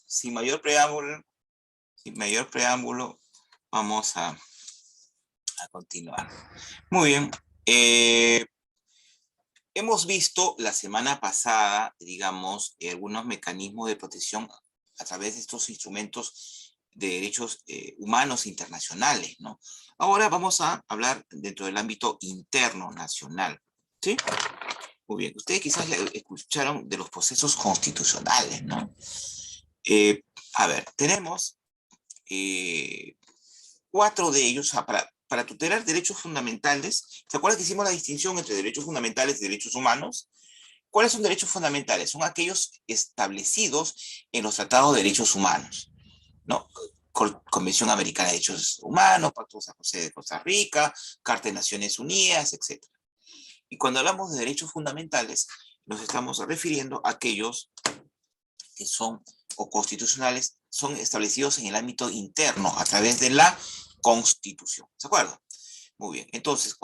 sin mayor preámbulo, vamos a continuar. Muy bien. Hemos visto la semana pasada, digamos, algunos mecanismos de protección a través de estos instrumentos de derechos humanos internacionales, ¿no? Ahora vamos a hablar dentro del ámbito interno nacional, ¿sí? Muy bien. Ustedes quizás escucharon de los procesos constitucionales, ¿no? A ver, tenemos 4 de ellos para tutelar derechos fundamentales. ¿Se acuerdan que hicimos la distinción entre derechos fundamentales y derechos humanos? ¿Cuáles son derechos fundamentales? Son aquellos establecidos en los tratados de derechos humanos, ¿no? Convención Americana de Derechos Humanos, Pacto de San José de Costa Rica, Carta de Naciones Unidas, etc. Y cuando hablamos de derechos fundamentales, nos estamos refiriendo a aquellos que son o constitucionales, son establecidos en el ámbito interno a través de la Constitución. ¿Se acuerdan? Muy bien. Entonces,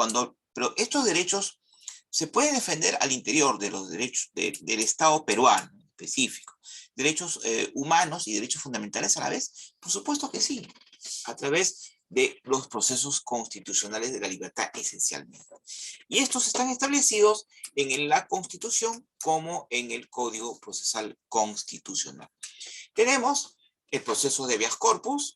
pero estos derechos se pueden defender al interior de los derechos del Estado peruano específico. Derechos humanos y derechos fundamentales a la vez. Por supuesto que sí. A través de los procesos constitucionales de la libertad esencialmente. Y estos están establecidos en la Constitución como en el Código Procesal Constitucional. Tenemos el proceso de habeas corpus,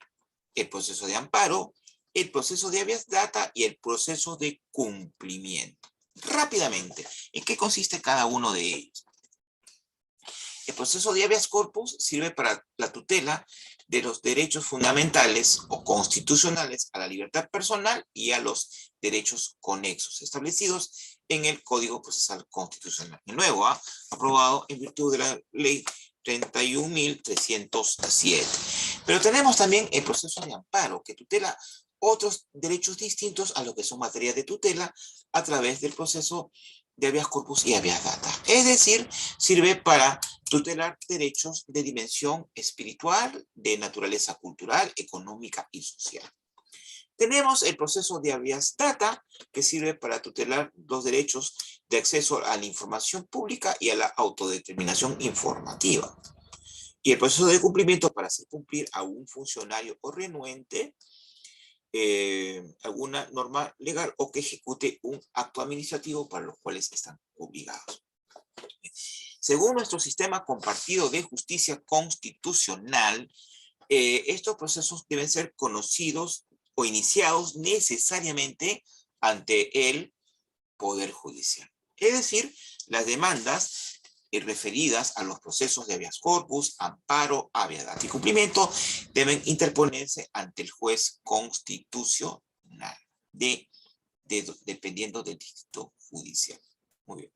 el proceso de amparo, el proceso de habeas data y el proceso de cumplimiento. Rápidamente, ¿en qué consiste cada uno de ellos? El proceso de habeas corpus sirve para la tutela de los derechos fundamentales o constitucionales a la libertad personal y a los derechos conexos establecidos en el Código Procesal Constitucional. De nuevo, aprobado en virtud de la Ley 31.307. Pero tenemos también el proceso de amparo, que tutela otros derechos distintos a lo que son materias de tutela a través del proceso de habeas corpus y habeas data. Es decir, sirve para tutelar derechos de dimensión espiritual, de naturaleza cultural, económica y social. Tenemos el proceso de habeas data, que sirve para tutelar los derechos de acceso a la información pública y a la autodeterminación informativa. Y el proceso de cumplimiento para hacer cumplir a un funcionario o renuente alguna norma legal o que ejecute un acto administrativo para los cuales están obligados. Según nuestro sistema compartido de justicia constitucional, estos procesos deben ser conocidos o iniciados necesariamente ante el Poder Judicial. Es decir, las demandas referidas a los procesos de habeas corpus, amparo, habeas data y cumplimiento deben interponerse ante el juez constitucional, dependiendo del distrito judicial. Muy bien.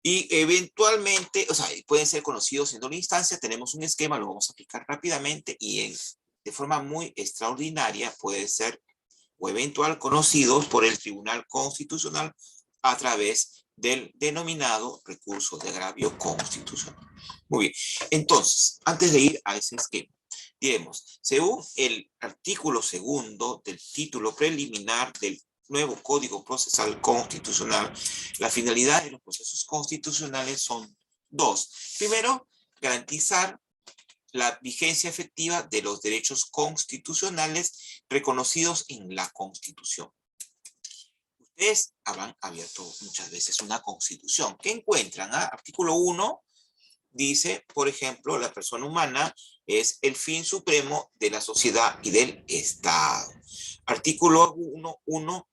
Y eventualmente, o sea, pueden ser conocidos en doble instancia. Tenemos un esquema, lo vamos a aplicar rápidamente y de forma muy extraordinaria puede ser o eventual conocidos por el Tribunal Constitucional a través del denominado recurso de agravio constitucional. Muy bien. Entonces, antes de ir a ese esquema, diremos, según el artículo 2 del título preliminar del nuevo Código Procesal Constitucional, la finalidad de los procesos constitucionales son 2. Primero, garantizar la vigencia efectiva de los derechos constitucionales reconocidos en la Constitución. Ustedes habrán abierto muchas veces una Constitución. ¿Qué encuentran? Artículo 1 dice, por ejemplo, la persona humana es el fin supremo de la sociedad y del Estado. Artículo 1,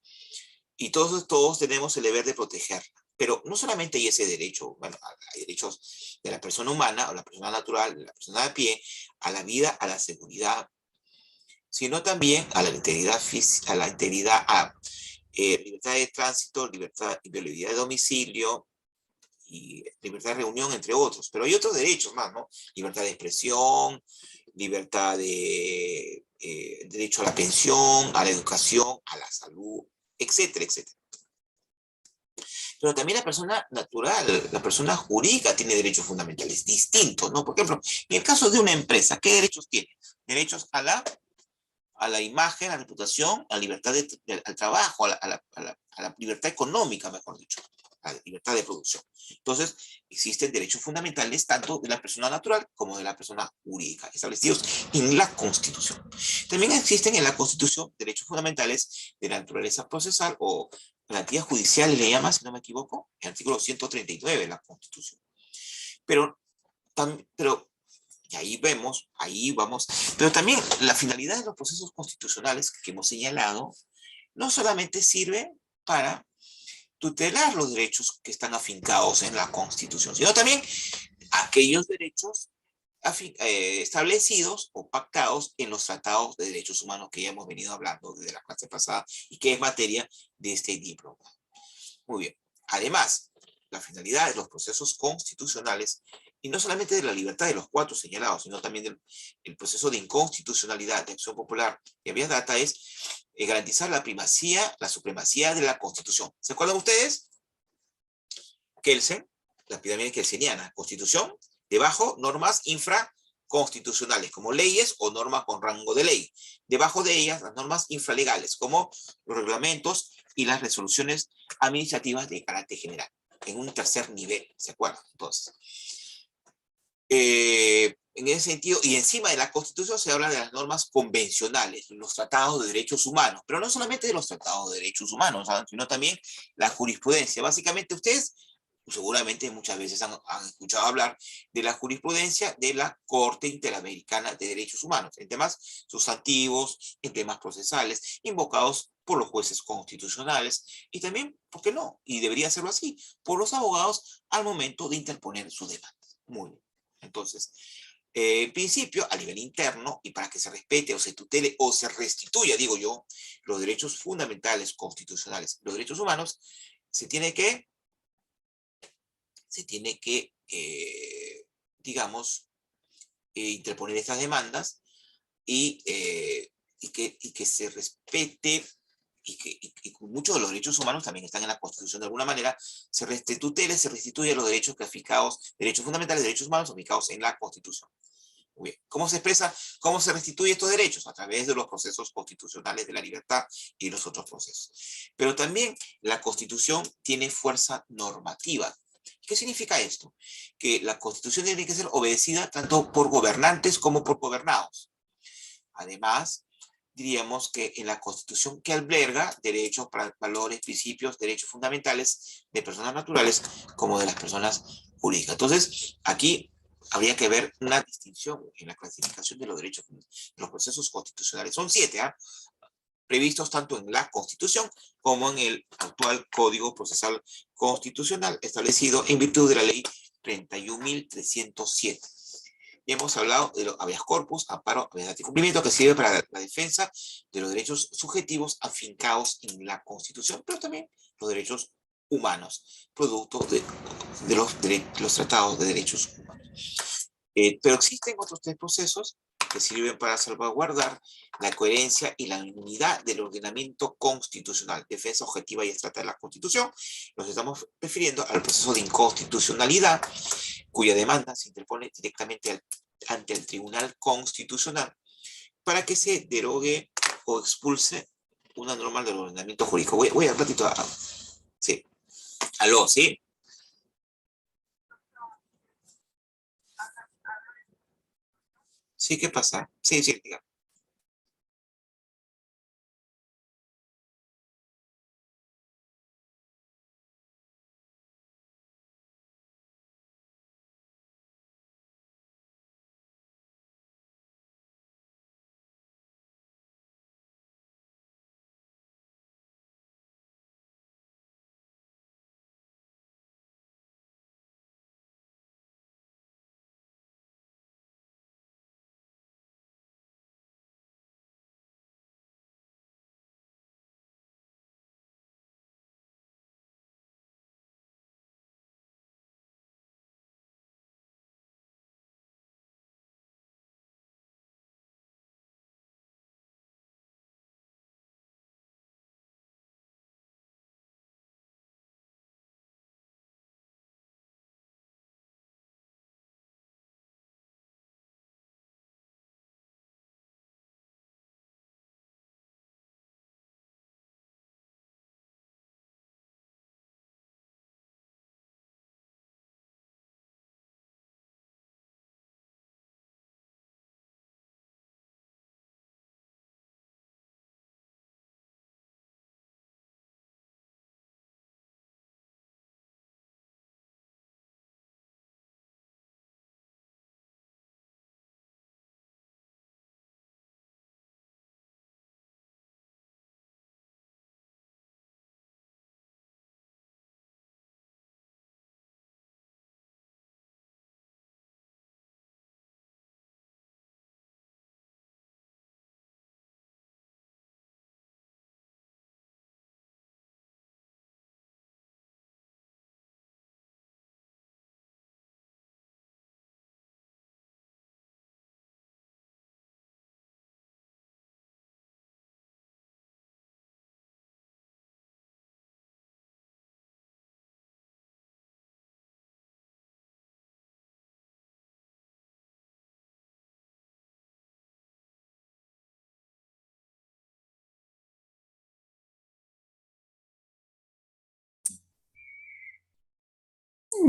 y todos tenemos el deber de protegerla. Pero no solamente hay ese derecho, bueno, hay derechos de la persona humana, o la persona natural, de la persona de pie, a la vida, a la seguridad, sino también a la integridad física, a la integridad, libertad de tránsito, libertad y inviolabilidad de domicilio, y libertad de reunión, entre otros. Pero hay otros derechos más, ¿no? Libertad de expresión, libertad de derecho a la pensión, a la educación, a la salud, etcétera, etcétera. Pero también la persona natural, la persona jurídica tiene derechos fundamentales distintos, ¿no? Por ejemplo, en el caso de una empresa, ¿qué derechos tiene? Derechos a la imagen, a la reputación, a la libertad al trabajo, a la libertad económica, mejor dicho. la libertad de producción. Entonces, existen derechos fundamentales tanto de la persona natural como de la persona jurídica, establecidos en la Constitución. También existen en la Constitución derechos fundamentales de la naturaleza procesal o garantías judiciales, le llama, si no me equivoco, el artículo 139 de la Constitución. Pero, pero y ahí vemos, ahí vamos, pero también la finalidad de los procesos constitucionales que hemos señalado no solamente sirve para tutelar los derechos que están afincados en la Constitución, sino también aquellos derechos establecidos o pactados en los tratados de derechos humanos que ya hemos venido hablando desde la clase pasada y que es materia de este diploma. Muy bien. Además, la finalidad de los procesos constitucionales, y no solamente de la libertad de los cuatro señalados, sino también del proceso de inconstitucionalidad de acción popular y habeas data, es garantizar la primacía, la supremacía de la Constitución. ¿Se acuerdan ustedes? Kelsen, la pirámide kelseniana, Constitución, debajo normas infraconstitucionales, como leyes o normas con rango de ley. Debajo de ellas, las normas infralegales, como los reglamentos y las resoluciones administrativas de carácter general, en un tercer nivel, ¿se acuerdan? Entonces, en ese sentido, y encima de la Constitución se habla de las normas convencionales, los tratados de derechos humanos, pero no solamente de los tratados de derechos humanos, ¿saben? Sino también la jurisprudencia. Básicamente ustedes seguramente muchas veces han escuchado hablar de la jurisprudencia de la Corte Interamericana de Derechos Humanos, en temas sustantivos, en temas procesales, invocados por los jueces constitucionales y también, ¿por qué no? Y debería serlo así, por los abogados al momento de interponer su demanda. Muy bien. Entonces, en principio, a nivel interno, y para que se respete o se tutele o se restituya, digo yo, los derechos fundamentales constitucionales, los derechos humanos, se tiene que digamos, interponer estas demandas y que se respete y muchos de los derechos humanos también están en la Constitución de alguna manera, se restituye los derechos clasificados, derechos fundamentales, derechos humanos aplicados en la Constitución. Muy bien. ¿Cómo se expresa, cómo se restituye estos derechos? A través de los procesos constitucionales de la libertad y los otros procesos. Pero también la Constitución tiene fuerza normativa. ¿Qué significa esto? Que la Constitución tiene que ser obedecida tanto por gobernantes como por gobernados. Además, diríamos que en la Constitución que alberga derechos, valores, principios, derechos fundamentales de personas naturales como de las personas jurídicas. Entonces, aquí habría que ver una distinción en la clasificación de los derechos, de los procesos constitucionales. Son 7, previstos tanto en la Constitución como en el actual Código Procesal Constitucional establecido en virtud de la Ley 31.307. Y hemos hablado de los habeas corpus, amparo, habeas y cumplimiento, que sirve para la defensa de los derechos subjetivos afincados en la Constitución, pero también los derechos humanos, producto de los tratados de derechos humanos. Pero existen otros 3 procesos que sirven para salvaguardar la coherencia y la unidad del ordenamiento constitucional, defensa objetiva y abstracta de la Constitución. Nos estamos refiriendo al proceso de inconstitucionalidad, cuya demanda se interpone directamente ante el Tribunal Constitucional para que se derogue o expulse una norma del ordenamiento jurídico. Voy a un ratito sí. Aló, ¿sí? Sí, ¿qué pasa? Sí, sí, diga.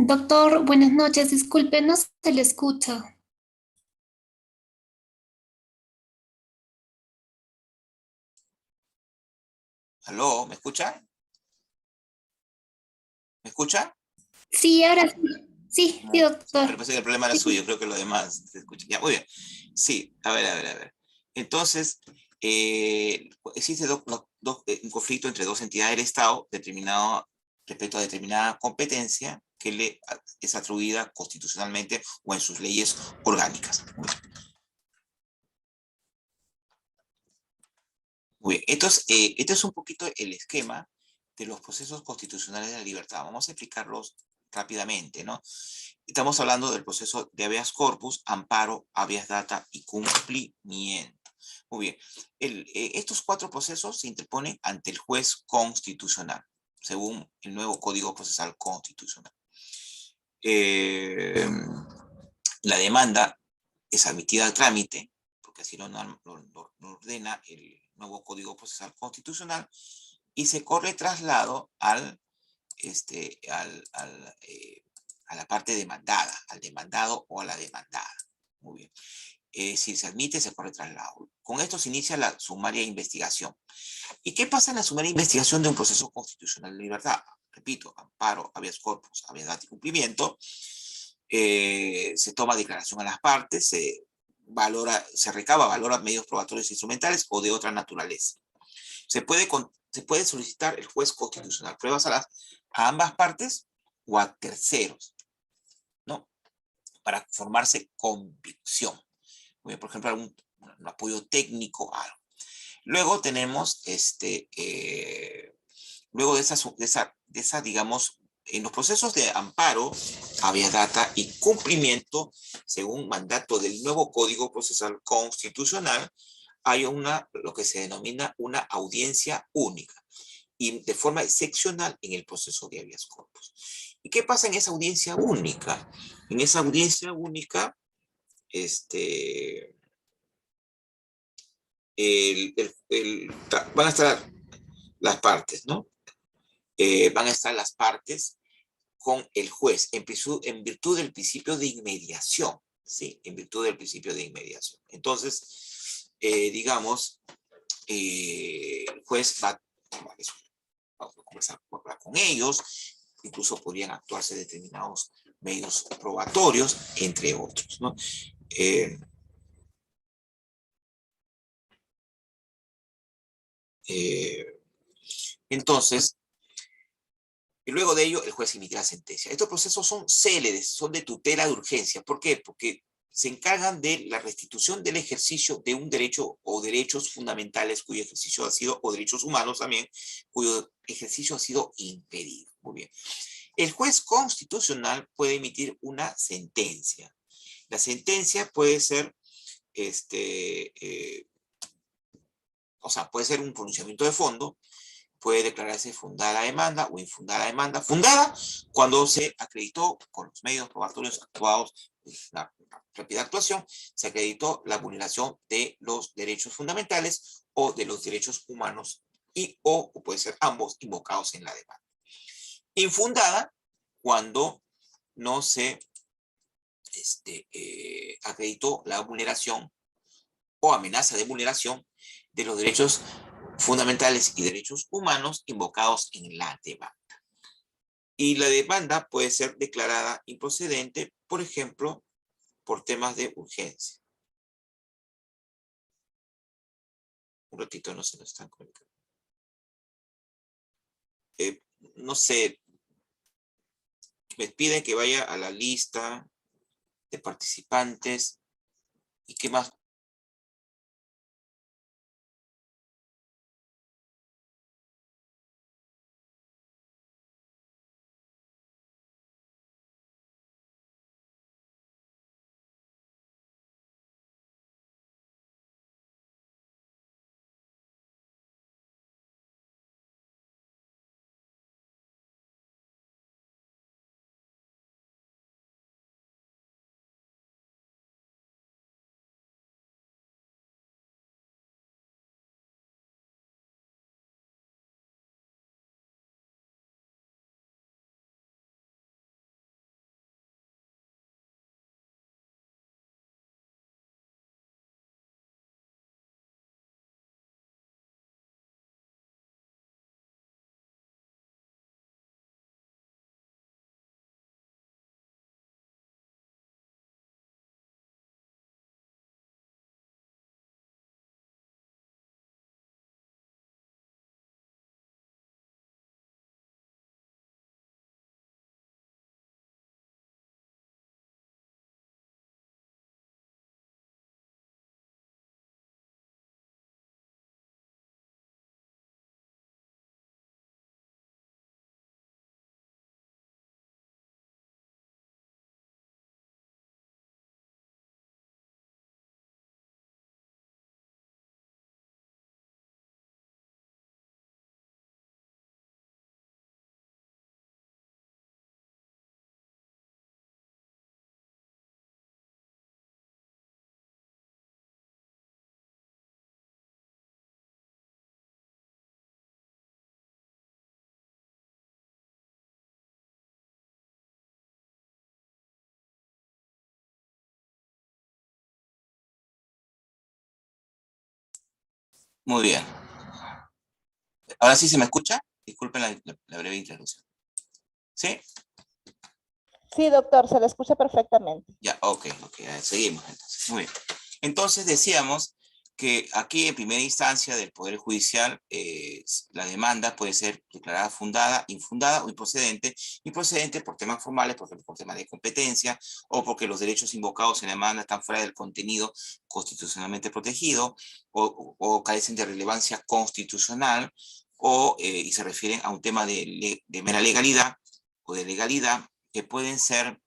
Doctor, buenas noches. Disculpe, no se le escucha. ¿Aló? ¿Me escucha? ¿Me escucha? Sí, ahora sí. Sí, sí, Pero doctor. pensé que el problema era Sí, suyo, sí. creo que lo demás se escucha. Ya, muy bien. Sí, a ver. Entonces, existe un conflicto entre dos entidades del Estado determinado respecto a determinada competencia que le es atribuida constitucionalmente o en sus leyes orgánicas. Muy bien. Entonces, este es un poquito el esquema de los procesos constitucionales de la libertad. Vamos a explicarlos rápidamente, ¿no? Estamos hablando del proceso de habeas corpus, amparo, habeas data y cumplimiento. Muy bien. Estos cuatro procesos se interponen ante el juez constitucional, según el nuevo Código Procesal Constitucional. Eh, la demanda es admitida al trámite, porque así lo ordena el nuevo Código Procesal Constitucional, y se corre traslado a la parte demandada, al demandado o a la demandada. Muy bien. Si se admite, se corre traslado. Con esto se inicia la sumaria investigación. ¿Y qué pasa en la sumaria investigación de un proceso constitucional de libertad? Repito, amparo, habeas corpus, habeas data y cumplimiento. Se toma declaración a las partes, se recaba, valora medios probatorios e instrumentales o de otra naturaleza. Se puede solicitar el juez constitucional pruebas a ambas partes o a terceros, ¿no? Para formarse convicción. Por ejemplo, un apoyo técnico, algo. Luego tenemos, luego de esa, digamos, en los procesos de amparo, habeas data y cumplimiento, según mandato del nuevo Código Procesal Constitucional, hay lo que se denomina una audiencia única y de forma excepcional en el proceso de habeas corpus. ¿Y qué pasa en esa audiencia única? En esa audiencia única, este, van a estar las partes, ¿no? Van a estar las partes con el juez en virtud del principio de inmediación, ¿sí? En virtud del principio de inmediación. Entonces, digamos, el juez va a conversar con ellos, incluso podrían actuarse determinados medios probatorios, entre otros, ¿no? Eh, eh, entonces, y luego de ello, el juez emitirá sentencia. Estos procesos son céleres, son de tutela de urgencia. ¿Por qué? Porque se encargan de la restitución del ejercicio de un derecho o derechos fundamentales cuyo ejercicio ha sido, o derechos humanos también, cuyo ejercicio ha sido impedido. Muy bien. El juez constitucional puede emitir una sentencia. La sentencia puede ser, o sea, puede ser un pronunciamiento de fondo, puede declararse fundada la demanda o infundada la demanda. Fundada cuando se acreditó con los medios probatorios actuados, la rápida actuación, se acreditó la vulneración de los derechos fundamentales o de los derechos humanos o puede ser ambos invocados en la demanda. Infundada cuando no se acreditó la vulneración o amenaza de vulneración de los derechos fundamentales y derechos humanos invocados en la demanda. Y la demanda puede ser declarada improcedente, por ejemplo, por temas de urgencia. Un ratito, no se nos están comunicando. No sé, me piden que vaya a la lista de participantes y qué más Muy bien. ¿Ahora sí se me escucha? Disculpen la breve introducción. ¿Sí? Sí, doctor, se le escucha perfectamente. Ya, ok, seguimos entonces. Muy bien. Entonces decíamos que aquí en primera instancia del Poder Judicial la demanda puede ser declarada fundada, infundada o improcedente. Improcedente por temas formales, por ejemplo, por temas de competencia o porque los derechos invocados en la demanda están fuera del contenido constitucionalmente protegido o carecen de relevancia constitucional y se refieren a un tema de mera legalidad o de legalidad que pueden ser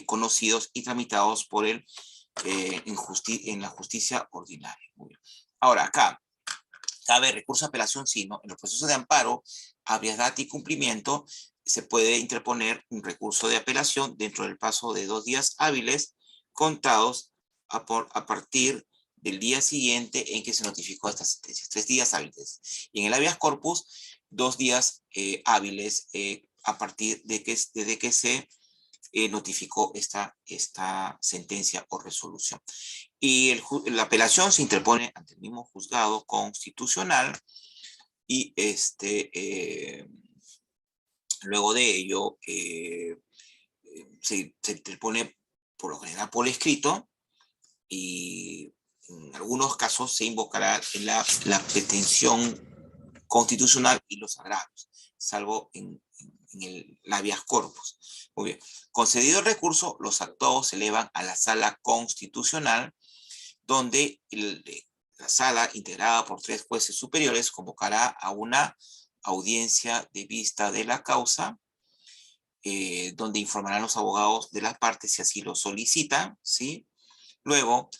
conocidos y tramitados por en la justicia ordinaria. Muy bien. Ahora, acá, cabe recurso a apelación, sí, ¿no? En los procesos de amparo, habeas data y cumplimiento, se puede interponer un recurso de apelación dentro del plazo de 2 días hábiles contados a partir del día siguiente en que se notificó esta sentencia, 3 días hábiles. Y en el habeas corpus, 2 días hábiles a partir desde que se notificó esta sentencia o resolución. Y la apelación se interpone ante el mismo juzgado constitucional y luego de ello se interpone por lo general por escrito y en algunos casos se invocará la pretensión constitucional y los agravios, salvo en el habeas corpus. Muy bien. Concedido el recurso, los actuados se elevan a la sala constitucional, donde la sala, integrada por 3 jueces superiores, convocará a una audiencia de vista de la causa, donde informarán los abogados de las partes si así lo solicitan, ¿sí? Luego,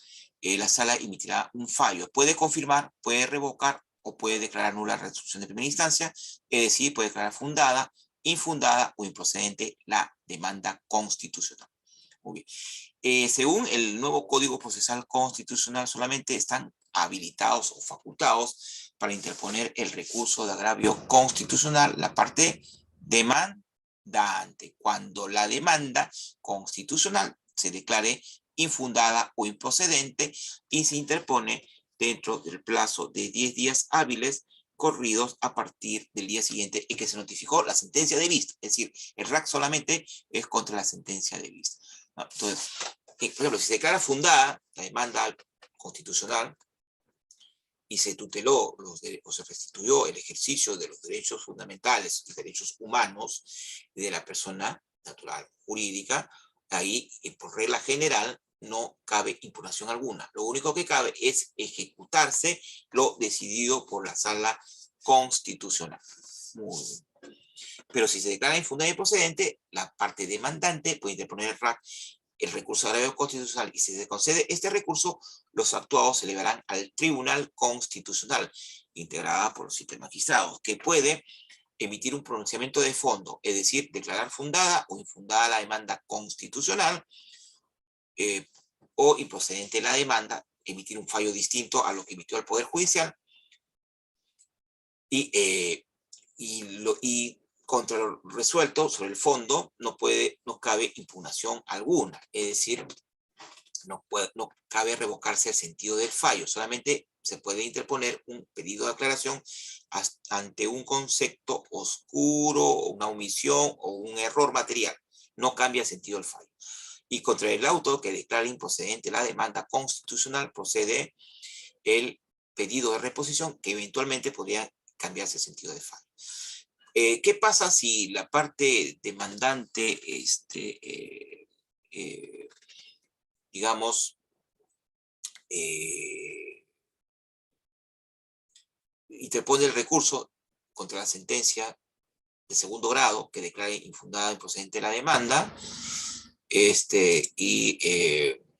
la sala emitirá un fallo. Puede confirmar, puede revocar o puede declarar nula la resolución de primera instancia, es decir, puede declarar fundada, infundada o improcedente la demanda constitucional. Muy bien. Según el nuevo Código Procesal Constitucional, solamente están habilitados o facultados para interponer el recurso de agravio constitucional la parte demandante, cuando la demanda constitucional se declare infundada o improcedente y se interpone dentro del plazo de 10 días hábiles corridos a partir del día siguiente en que se notificó la sentencia de vista. Es decir, el RAC solamente es contra la sentencia de vista. Entonces, por ejemplo, si se declara fundada la demanda constitucional y se tuteló o se restituyó el ejercicio de los derechos fundamentales y derechos humanos de la persona natural jurídica, ahí, por regla general, no cabe impugnación alguna. Lo único que cabe es ejecutarse lo decidido por la sala constitucional. Muy bien. Pero si se declara infundada y procedente, la parte demandante puede interponer el recurso de agravio constitucional y si se concede este recurso, los actuados se elevarán al Tribunal Constitucional, integrada por los 7 magistrados, que puede emitir un pronunciamiento de fondo, es decir, declarar fundada o infundada la demanda constitucional o improcedente la demanda, emitir un fallo distinto a lo que emitió el Poder Judicial y contra lo resuelto sobre el fondo no cabe impugnación alguna, es decir, no cabe revocarse el sentido del fallo, solamente se puede interponer un pedido de aclaración ante un concepto oscuro, una omisión o un error material. No cambia el sentido del fallo. Y contra el auto que declara improcedente la demanda constitucional procede el pedido de reposición que eventualmente podría cambiarse el sentido del fallo. ¿Qué pasa si la parte demandante digamos, interpone el recurso contra la sentencia de segundo grado que declare infundada e improcedente la demanda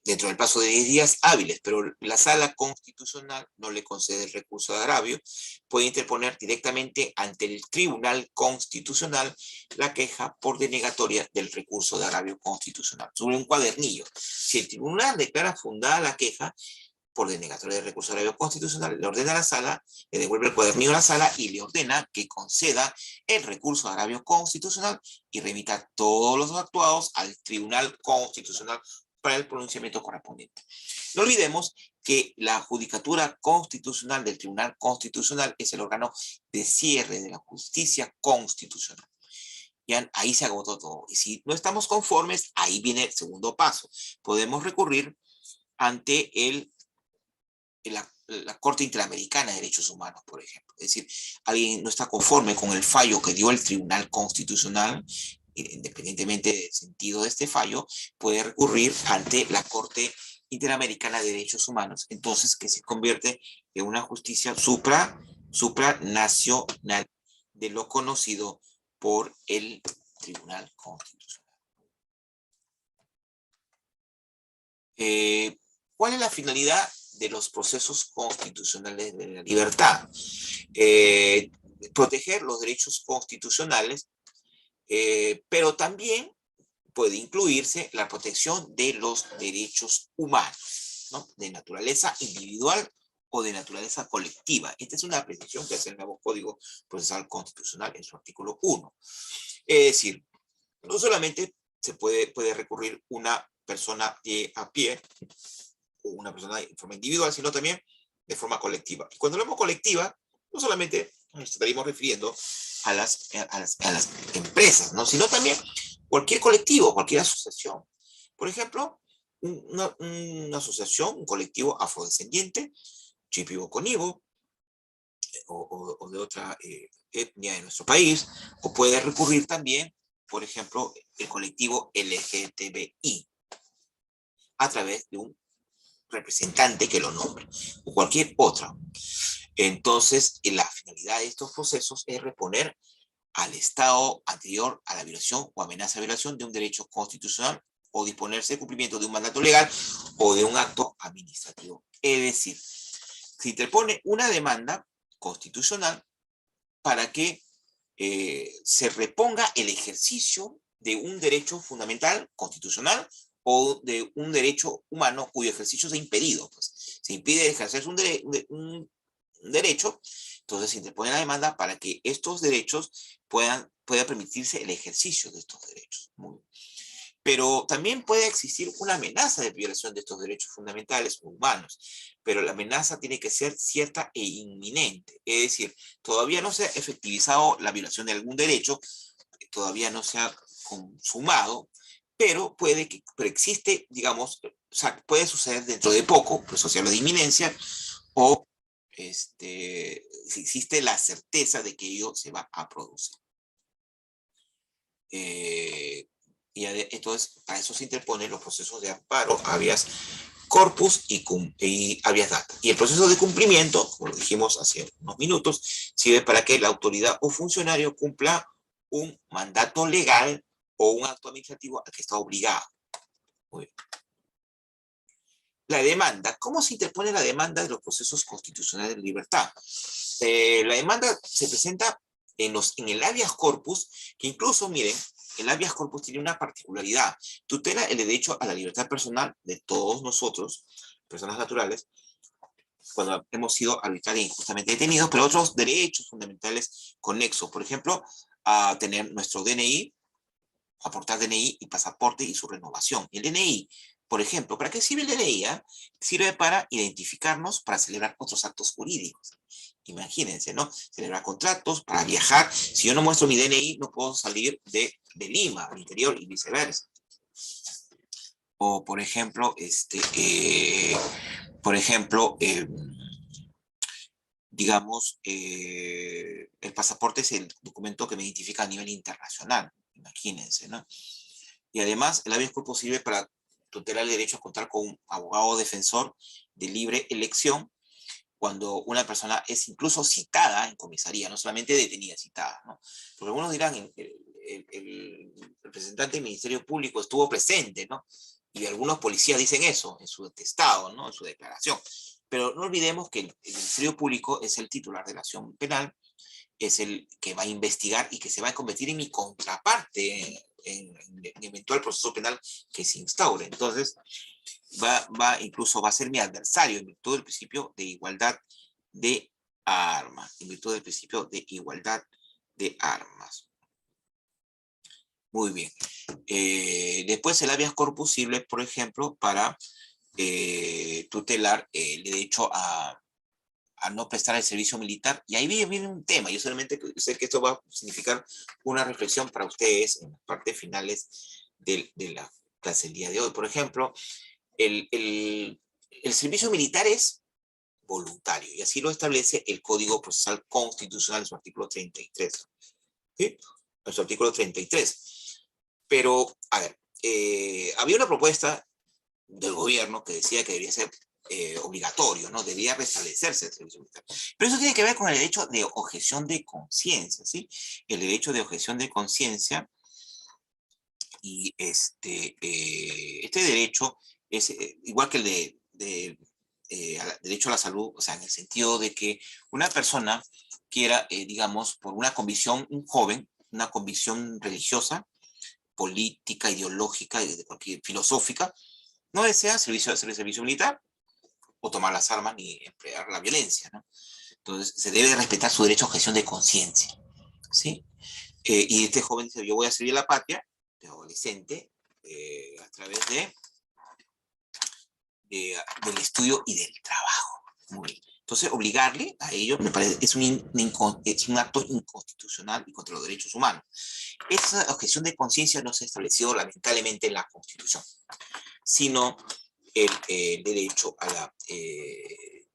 dentro del plazo de 10 días hábiles, pero la sala constitucional no le concede el recurso de agravio, puede interponer directamente ante el Tribunal Constitucional la queja por denegatoria del recurso de agravio constitucional, sobre un cuadernillo. Si el tribunal declara fundada la queja por denegatoria del recurso de agravio constitucional, le ordena a la sala, le devuelve el cuadernillo a la sala y le ordena que conceda el recurso de agravio constitucional y remita todos los actuados al Tribunal Constitucional para el pronunciamiento correspondiente. No olvidemos que la Judicatura Constitucional del Tribunal Constitucional es el órgano de cierre de la justicia constitucional. Ya ahí se agotó todo. Y si no estamos conformes, ahí viene el segundo paso. Podemos recurrir ante la Corte Interamericana de Derechos Humanos, por ejemplo. Es decir, alguien no está conforme con el fallo que dio el Tribunal Constitucional, independientemente del sentido de este fallo, puede recurrir ante la Corte Interamericana de Derechos Humanos, entonces que se convierte en una justicia supranacional de lo conocido por el Tribunal Constitucional. ¿Cuál es la finalidad de los procesos constitucionales de la libertad? Proteger los derechos constitucionales, pero también puede incluirse la protección de los derechos humanos, ¿no? De naturaleza individual o de naturaleza colectiva. Esta es una precisión que hace el nuevo Código Procesal Constitucional en su artículo 1. Es decir, no solamente se puede recurrir una persona a pie o una persona de forma individual, sino también de forma colectiva. Y cuando hablamos colectiva, no solamente nos estaríamos refiriendo a las empresas, ¿no? Sino también cualquier colectivo, cualquier asociación. Por ejemplo, una asociación, un colectivo afrodescendiente, Shipibo-Conibo, o de otra etnia de nuestro país, o puede recurrir también, por ejemplo, el colectivo LGTBI, a través de un representante que lo nombre, o cualquier otra. Entonces, la finalidad de estos procesos es reponer al Estado anterior a la violación o amenaza de violación de un derecho constitucional o disponerse de cumplimiento de un mandato legal o de un acto administrativo. Es decir, se interpone una demanda constitucional para que se reponga el ejercicio de un derecho fundamental constitucional o de un derecho humano cuyo ejercicio se ha impedido. Pues, se impide ejercer un derecho, entonces se interpone la demanda para que estos derechos pueda permitirse el ejercicio de estos derechos. Pero también puede existir una amenaza de violación de estos derechos fundamentales o humanos, pero la amenaza tiene que ser cierta e inminente, es decir, todavía no se ha efectivizado la violación de algún derecho, todavía no se ha consumado, pero existe, digamos, o sea, puede suceder dentro de poco, por eso se habla de inminencia, o si existe la certeza de que ello se va a producir. Y entonces, para eso se interponen los procesos de amparo, habeas corpus y habeas data. Y el proceso de cumplimiento, como lo dijimos hace unos minutos, sirve para que la autoridad o funcionario cumpla un mandato legal o un acto administrativo al que está obligado. Muy bien. La demanda. ¿Cómo se interpone la demanda de los procesos constitucionales de libertad? La demanda se presenta en el habeas corpus, que incluso, miren, el habeas corpus tiene una particularidad. Tutela el derecho a la libertad personal de todos nosotros, personas naturales, cuando hemos sido arbitrariamente e injustamente detenidos, pero otros derechos fundamentales conexos. Por ejemplo, a tener nuestro DNI, aportar DNI y pasaporte y su renovación. Y el DNI, por ejemplo, ¿para qué sirve el DNI? Sirve para identificarnos, para celebrar otros actos jurídicos. Imagínense, ¿no? Celebrar contratos, para viajar. Si yo no muestro mi DNI, no puedo salir de Lima al interior y viceversa. O, por ejemplo, digamos, el pasaporte es el documento que me identifica a nivel internacional. Imagínense, ¿no? Y además, el habeas corpus sirve para tutelar el derecho a contar con un abogado defensor de libre elección cuando una persona es incluso citada en comisaría, no solamente detenida, citada, ¿no? Porque algunos dirán, el representante del Ministerio Público estuvo presente, ¿no? Y algunos policías dicen eso en su atestado, ¿no? En su declaración. Pero no olvidemos que el Ministerio Público es el titular de la acción penal, es el que va a investigar y que se va a convertir en mi contraparte en eventual proceso penal que se instaure. Entonces, incluso va a ser mi adversario en virtud del principio de igualdad de armas, en virtud del principio de igualdad de armas. Muy bien. Después el habeas corpus sirve, por ejemplo, para tutelar el derecho a no prestar el servicio militar. Y ahí viene un tema. Yo solamente sé que esto va a significar una reflexión para ustedes en las partes finales de la clase del día de hoy. Por ejemplo, el servicio militar es voluntario y así lo establece el Código Procesal Constitucional en su artículo 33. ¿Sí? En su artículo 33. Pero, a ver, había una propuesta del gobierno que decía que debería ser obligatorio, ¿no? Debía restablecerse el servicio militar. Pero eso tiene que ver con el derecho de objeción de conciencia, ¿sí? El derecho de objeción de conciencia y este derecho es igual que el derecho a la salud, o sea, en el sentido de que una persona quiera, digamos, por una convicción, un joven, una convicción religiosa, política, ideológica, de cualquier, filosófica, no desea hacer el servicio militar o tomar las armas ni emplear la violencia, ¿no? Entonces, se debe respetar su derecho a objeción de conciencia, ¿sí? Y este joven dice, yo voy a servir a la patria, de adolescente, a través del estudio y del trabajo. Muy bien. Entonces, obligarle a ello me parece es un acto inconstitucional y contra los derechos humanos. Esa objeción de conciencia no se ha establecido lamentablemente en la Constitución, sino el derecho a la que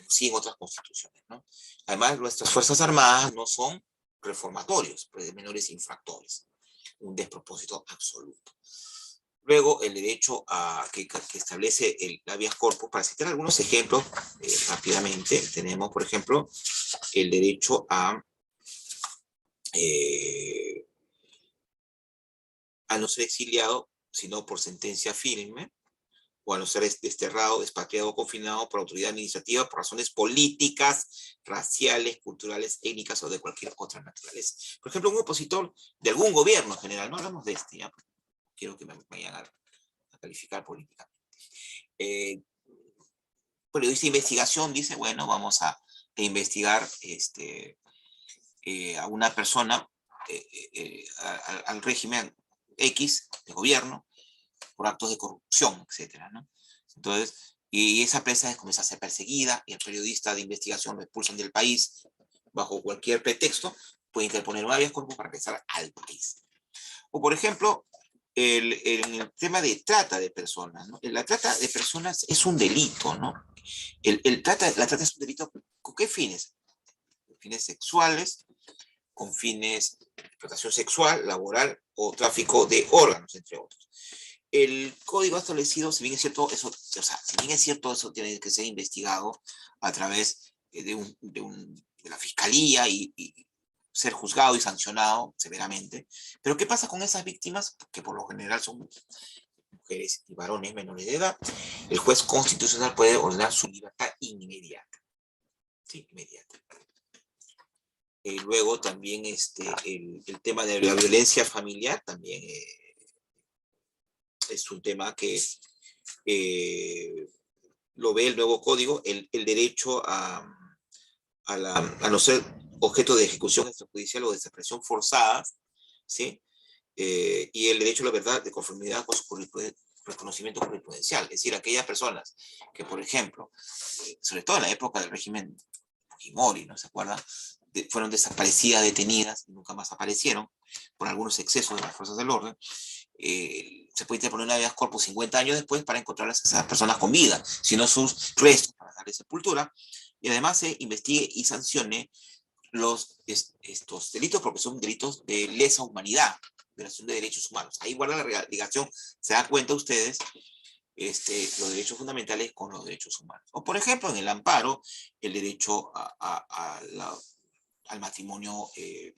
siguen otras constituciones, ¿no? Además, nuestras Fuerzas Armadas no son reformatorios, pues de menores infractores. Un despropósito absoluto. Luego, el derecho que establece el habeas corpus, para citar algunos ejemplos rápidamente, tenemos, por ejemplo, el derecho a no ser exiliado, sino por sentencia firme, o a no ser desterrado, expatriado o confinado por autoridad administrativa por razones políticas, raciales, culturales, étnicas o de cualquier otra naturaleza. Por ejemplo, un opositor de algún gobierno en general, no hablamos de este, ya, quiero que me vayan a calificar políticamente. Periodista de investigación dice, bueno, vamos a investigar a una persona, al régimen X de gobierno, por actos de corrupción, etcétera, ¿no? Entonces, y esa empresa comienza a ser perseguida y el periodista de investigación lo expulsan del país bajo cualquier pretexto, puede interponer un habeas corpus para regresar al país. O, por ejemplo, en el tema de trata de personas, ¿no? La trata de personas es un delito, ¿no? La trata es un delito, ¿con qué fines? Fines sexuales, con fines de explotación sexual, laboral o tráfico de órganos, entre otros. El código ha establecido, si bien es cierto, eso tiene que ser investigado a través de la fiscalía y ser juzgado y sancionado severamente. Pero ¿qué pasa con esas víctimas? Que por lo general son mujeres y varones menores de edad. El juez constitucional puede ordenar su libertad inmediata. Sí, inmediata. Luego también el tema de la violencia familiar también es un tema que lo ve el nuevo código, el derecho a no ser objeto de ejecución extrajudicial o desaparición forzada, ¿sí? Y el derecho a la verdad de conformidad con su reconocimiento jurisprudencial. Es decir, aquellas personas que, por ejemplo, sobre todo en la época del régimen Fujimori, ¿no se acuerdan? Fueron desaparecidas, detenidas, y nunca más aparecieron por algunos excesos de las fuerzas del orden, se puede interponer una habeas corpus 50 años después para encontrar a esas personas con vida, sino sus restos para darle sepultura, y además se investigue y sancione estos delitos porque son delitos de lesa humanidad, violación de derechos humanos. Ahí guarda la ligación, se da cuenta ustedes, los derechos fundamentales con los derechos humanos. O por ejemplo, en el amparo, el derecho al matrimonio de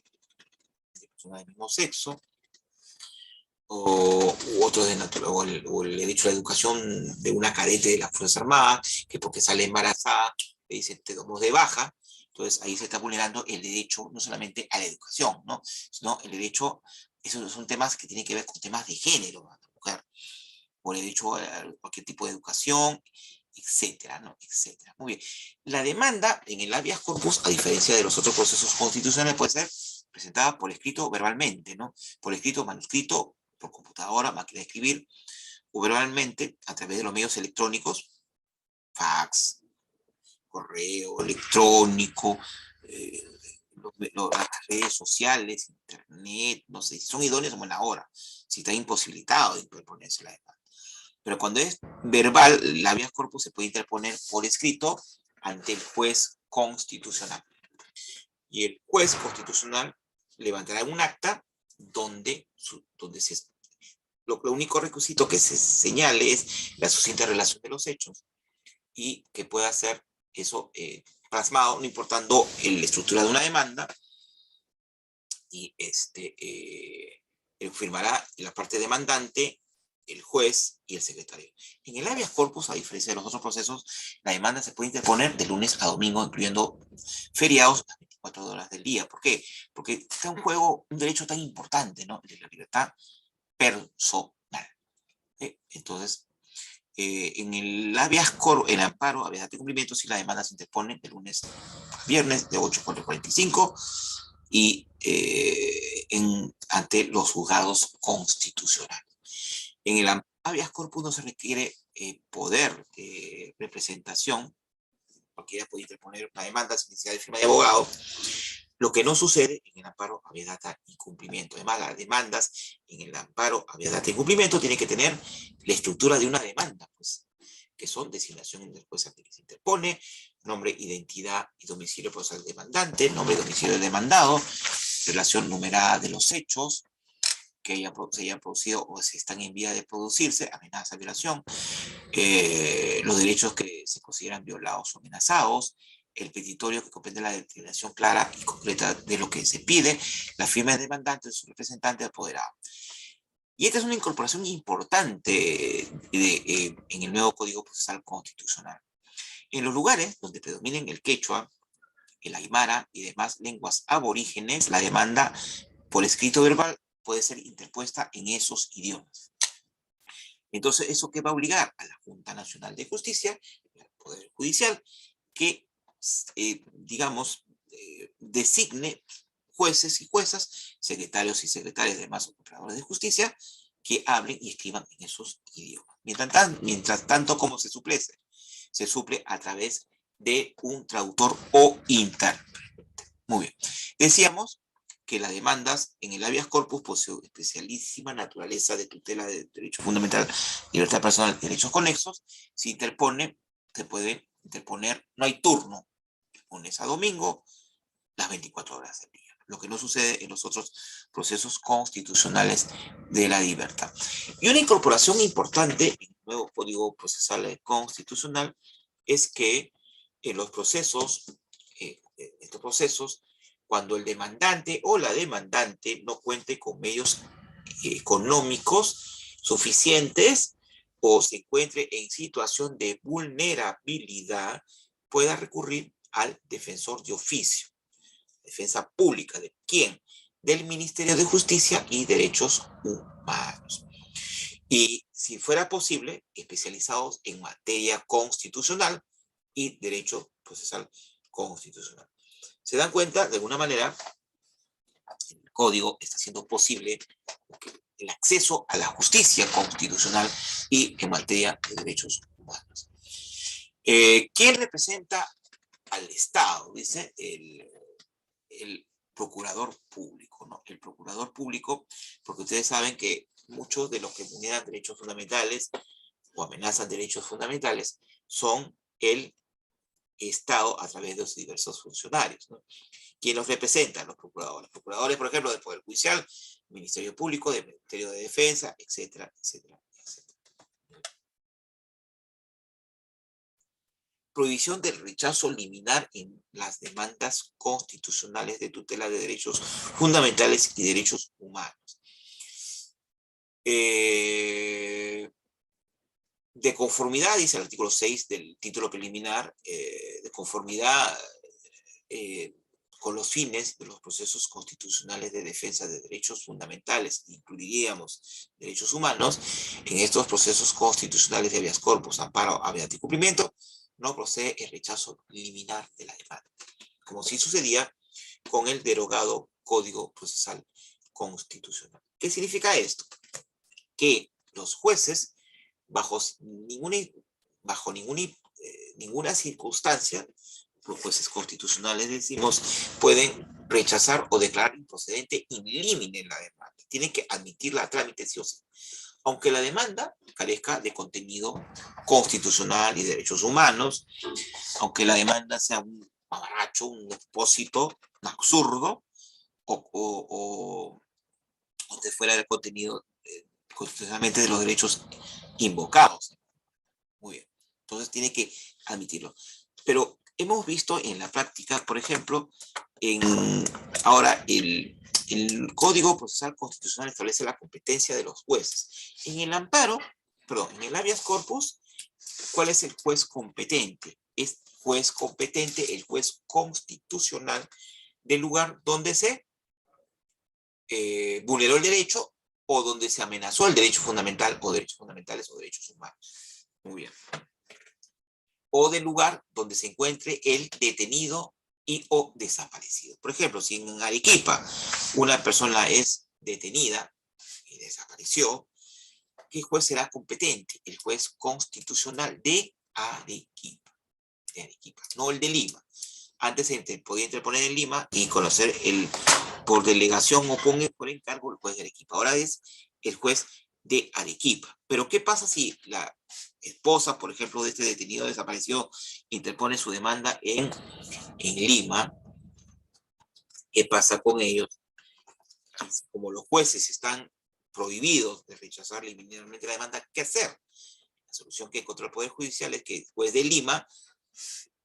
personas del mismo sexo, o el derecho a la educación de una cadete de las Fuerzas Armadas, que porque sale embarazada, le dicen te damos de baja. Entonces ahí se está vulnerando el derecho no solamente a la educación, ¿no? Sino el derecho, esos son temas que tienen que ver con temas de género a la mujer, o el derecho a cualquier tipo de educación, etcétera, ¿no? Etcétera. Muy bien. La demanda en el habeas corpus, a diferencia de los otros procesos constitucionales, puede ser presentada por escrito o verbalmente, ¿no? Por escrito, manuscrito, por computadora, máquina de escribir, o verbalmente a través de los medios electrónicos, fax, correo electrónico, las redes sociales, internet, no sé, si son idóneos como en la hora, si está imposibilitado de interponerse la demanda. Pero cuando es verbal, el habeas corpus se puede interponer por escrito ante el juez constitucional. Y el juez constitucional levantará un acta donde lo único requisito que se señale es la sucinta relación de los hechos y que pueda ser eso plasmado, no importando la estructura de una demanda, y firmará la parte demandante, el juez y el secretario. En el habeas corpus, a diferencia de los otros procesos, la demanda se puede interponer de lunes a domingo, incluyendo feriados, las 24 horas del día. ¿Por qué? Porque está en juego un derecho tan importante, ¿no? De la libertad personal. Entonces, en el habeas corpus, el amparo, habeas de cumplimiento, si la demanda se interpone de lunes a viernes de 8 a 4:45 y ante los juzgados constitucionales. En el habeas corpus no se requiere poder de representación, cualquiera puede interponer una demanda sin necesidad de firma de abogado, lo que no sucede en el amparo, habeas data y cumplimiento. Además, las demandas en el amparo, habeas data y cumplimiento tienen que tener la estructura de una demanda, pues, que son designación del juez ante que se interpone, nombre, identidad y domicilio procesal del demandante, nombre y domicilio del demandado, relación numerada de los hechos que se hayan producido o se están en vía de producirse, amenaza, violación, los derechos que se consideran violados o amenazados, el petitorio que comprende la determinación clara y concreta de lo que se pide, la firma del demandante de su representante apoderado. Y esta es una incorporación importante en el nuevo Código Procesal Constitucional. En los lugares donde predominen el quechua, el aymara y demás lenguas aborígenes, la demanda por escrito verbal puede ser interpuesta en esos idiomas. Entonces, ¿eso qué va a obligar? A la Junta Nacional de Justicia, al Poder Judicial, que, designe jueces y juezas, secretarios y secretarias de demás operadores de justicia, que hablen y escriban en esos idiomas. Mientras tanto, ¿cómo se suple? Se suple a través de un traductor o intérprete. Muy bien. Decíamos que las demandas en el habeas corpus por su especialísima naturaleza de tutela de derecho fundamental, libertad personal y derechos conexos, se puede interponer, no hay turno, lunes a domingo, las 24 horas del día, lo que no sucede en los otros procesos constitucionales de la libertad. Y una incorporación importante en el nuevo Código Procesal Constitucional es que en los procesos, estos procesos, cuando el demandante o la demandante no cuente con medios económicos suficientes o se encuentre en situación de vulnerabilidad, pueda recurrir al defensor de oficio. Defensa pública, ¿de quién? Del Ministerio de Justicia y Derechos Humanos. Y si fuera posible, especializados en materia constitucional y derecho procesal constitucional. ¿Se dan cuenta? De alguna manera, el código está haciendo posible el acceso a la justicia constitucional y en materia de derechos humanos. ¿Quién representa al Estado? Dice el procurador público, ¿no? El procurador público, porque ustedes saben que muchos de los que vulneran derechos fundamentales o amenazan derechos fundamentales son el Estado a través de los diversos funcionarios, ¿no? ¿Quién los representa? Los procuradores. Procuradores, por ejemplo, del Poder Judicial, Ministerio Público, del Ministerio de Defensa, etcétera, etcétera, etcétera. Prohibición del rechazo liminar en las demandas constitucionales de tutela de derechos fundamentales y derechos humanos. De conformidad, dice el artículo 6 del título preliminar, de conformidad con los fines de los procesos constitucionales de defensa de derechos fundamentales, incluiríamos derechos humanos, en estos procesos constitucionales de habeas corpus, amparo, habeas de cumplimiento, no procede el rechazo liminar de la demanda. Como si sucedía con el derogado Código Procesal Constitucional. ¿Qué significa esto? Que los jueces, bajo ninguna circunstancia, los jueces constitucionales decimos, pueden rechazar o declarar improcedente in limine la demanda. Tienen que admitirla a trámite sí o sí. Aunque la demanda carezca de contenido constitucional y derechos humanos, aunque la demanda sea un abarracho, un expósito, un absurdo, o de fuera del contenido constitucionalmente de los derechos invocados. Muy bien. Entonces tiene que admitirlo. Pero hemos visto en la práctica, por ejemplo, ahora el Código Procesal Constitucional establece la competencia de los jueces. En el amparo, perdón, en el habeas corpus, ¿cuál es el juez competente? Es juez competente, el juez constitucional del lugar donde se vulneró el derecho o donde se amenazó el derecho fundamental o derechos fundamentales o derechos humanos. Muy bien. O del lugar donde se encuentre el detenido y o desaparecido. Por ejemplo, si en Arequipa una persona es detenida y desapareció, ¿qué juez será competente? El juez constitucional de Arequipa, no el de Lima. Antes se podía interponer en Lima y conocer por delegación o por encargo el juez de Arequipa. Ahora es el juez de Arequipa. Pero ¿qué pasa si la esposa, por ejemplo, de este detenido desapareció, interpone su demanda en Lima? ¿Qué pasa con ellos? Como los jueces están prohibidos de rechazar liminalmente la demanda, ¿qué hacer? La solución que encontró el Poder Judicial es que el juez de Lima,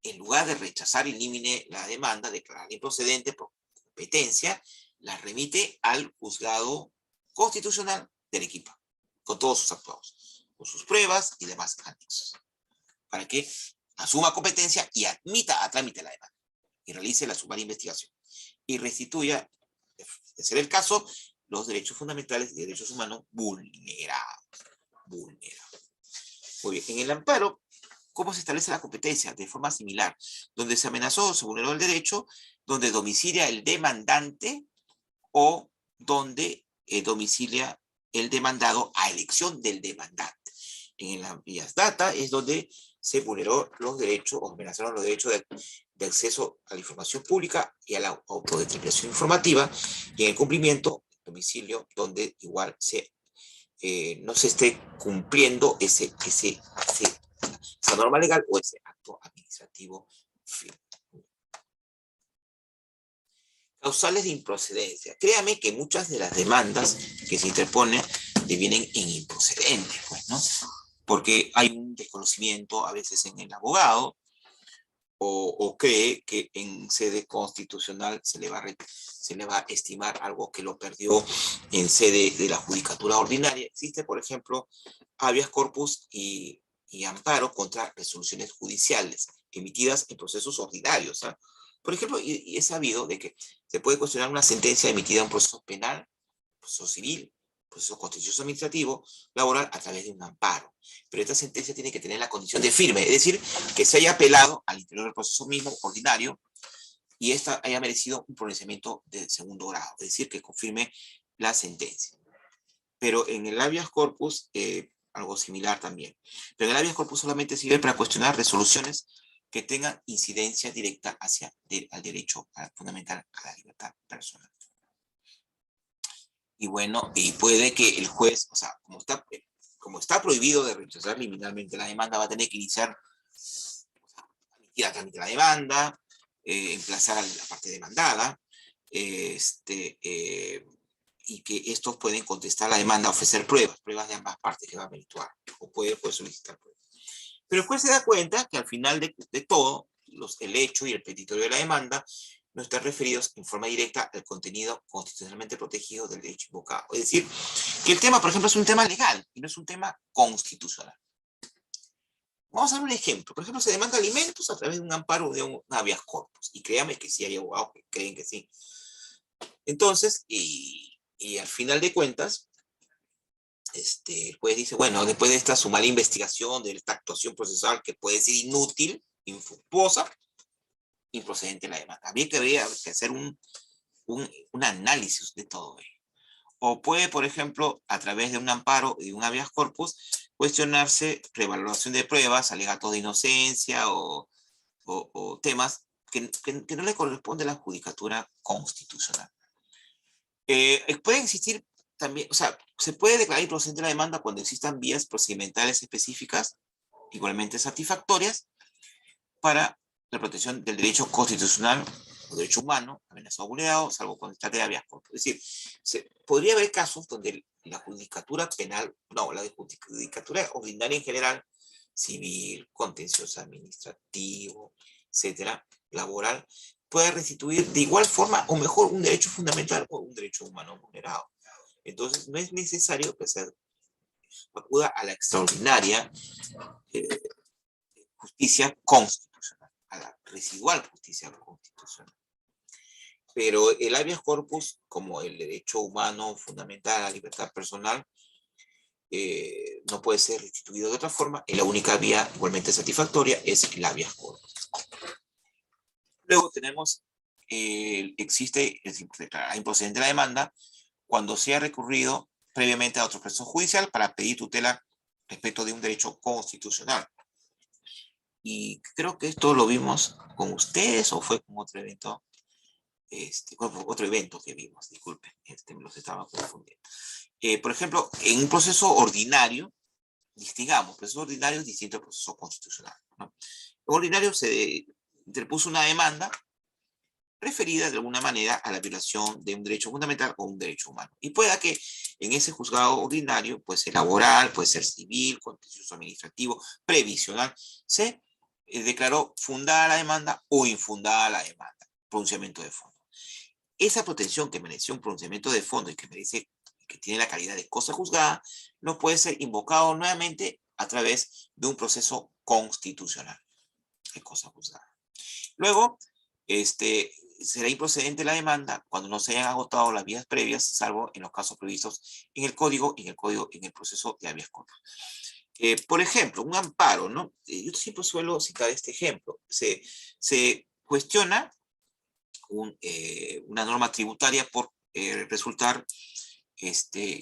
en lugar de rechazar in limine la demanda, declarar improcedente por competencia, la remite al juzgado constitucional de Arequipa, con todos sus actuados, con sus pruebas y demás anexos, para que asuma competencia y admita a trámite la demanda, y realice la sumaria investigación, y restituya, de ser el caso, los derechos fundamentales y derechos humanos vulnerados. Muy bien, en el amparo, ¿cómo se establece la competencia? De forma similar, donde se amenazó o se vulneró el derecho, donde domicilia el demandante o donde domicilia el demandado a elección del demandante. En el habeas data es donde se vulneró los derechos o amenazaron los derechos de acceso a la información pública y a la autodeterminación informativa, y en el cumplimiento, domicilio, donde igual no se esté cumpliendo esa norma legal o ese acto administrativo firme. Causales de improcedencia. Créame que muchas de las demandas que se interponen devienen en improcedentes, pues, ¿no? Porque hay un desconocimiento a veces en el abogado, o cree que en sede constitucional se le va a estimar algo que lo perdió en sede de la judicatura ordinaria. Existe, por ejemplo, habeas corpus y amparo contra resoluciones judiciales emitidas en procesos ordinarios, ¿eh? Por ejemplo, y es sabido de que se puede cuestionar una sentencia emitida en proceso penal, proceso civil, proceso contencioso administrativo, laboral, a través de un amparo. Pero esta sentencia tiene que tener la condición de firme, es decir, que se haya apelado al interior del proceso mismo ordinario y esta haya merecido un pronunciamiento de segundo grado, es decir, que confirme la sentencia. Pero en el habeas corpus, algo similar también. Pero en el habeas corpus solamente sirve para cuestionar resoluciones que tengan incidencia directa al derecho fundamental a la libertad personal. Y bueno, y puede que el juez, o sea, como está prohibido de rechazar liminalmente la demanda, va a tener que iniciar, admitir a trámite la demanda, emplazar a la parte demandada, y que estos pueden contestar la demanda, ofrecer pruebas de ambas partes que va a merituar, o puede solicitar pruebas. Pero el juez se da cuenta que al final de todo, el hecho y el petitorio de la demanda no están referidos en forma directa al contenido constitucionalmente protegido del derecho invocado. Es decir, que el tema, por ejemplo, es un tema legal y no es un tema constitucional. Vamos a dar un ejemplo. Por ejemplo, se demanda alimentos a través de un amparo de un habeas corpus. Y créame que sí hay abogados que creen que sí. Entonces, y al final de cuentas, el juez dice, bueno, después de esta sumaria investigación, de esta actuación procesal que puede ser inútil, infructuosa, improcedente la demanda. Habría que hacer un análisis de todo ello. O puede, por ejemplo, a través de un amparo y un habeas corpus, cuestionarse revaloración de pruebas, alegatos de inocencia o temas que no le corresponde a la judicatura constitucional. Puede existir también, o sea, se puede declarar improcedente la demanda cuando existan vías procedimentales específicas, igualmente satisfactorias, para la protección del derecho constitucional o derecho humano, amenazado o vulnerado, salvo cuando está de habeas corpus. Es decir, podría haber casos donde la judicatura penal, no, la judicatura ordinaria en general, civil, contencioso administrativo, etcétera, laboral, puede restituir de igual forma o mejor un derecho fundamental o un derecho humano vulnerado. Entonces, no es necesario que se acuda a la extraordinaria justicia constitucional, a la residual justicia constitucional. Pero el habeas corpus, como el derecho humano fundamental a la libertad personal, no puede ser restituido de otra forma, y la única vía igualmente satisfactoria es el habeas corpus. Luego tenemos, existe declarar improcedente la demanda cuando se ha recurrido previamente a otro proceso judicial para pedir tutela respecto de un derecho constitucional. Y creo que esto lo vimos con ustedes o fue con otro evento, otro evento que vimos, disculpen, me los estaba confundiendo. Por ejemplo, en un proceso ordinario, distingamos, proceso ordinario es distinto al proceso constitucional, ¿no? En ordinario se interpuso una demanda referida de alguna manera a la violación de un derecho fundamental o un derecho humano. Y pueda que en ese juzgado ordinario, puede ser laboral, puede ser civil, contencioso administrativo, previsional, se declaró fundada la demanda o infundada la demanda, pronunciamiento de fondo. Esa pretensión que mereció un pronunciamiento de fondo y que merece, que tiene la calidad de cosa juzgada, no puede ser invocado nuevamente a través de un proceso constitucional de cosa juzgada. Luego, será improcedente la demanda cuando no se hayan agotado las vías previas, salvo en los casos previstos en el código, en el proceso de habeas corpus. Por ejemplo, un amparo, ¿no? Yo siempre suelo citar este ejemplo. Se cuestiona una norma tributaria por resultar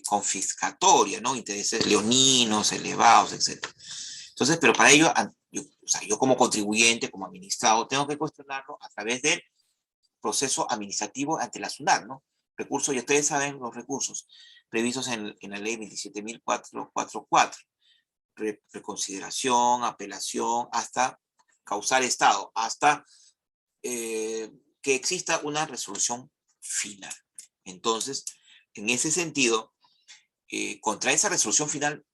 confiscatoria, ¿no? Intereses leoninos, elevados, etc. Entonces, pero para ello, yo como contribuyente, como administrado, tengo que cuestionarlo a través del proceso administrativo ante la SUNAT, ¿no? Recursos, y ustedes saben los recursos previstos en la ley 27.444. Reconsideración, apelación, hasta causar estado, hasta que exista una resolución final. Entonces, en ese sentido, contra esa resolución final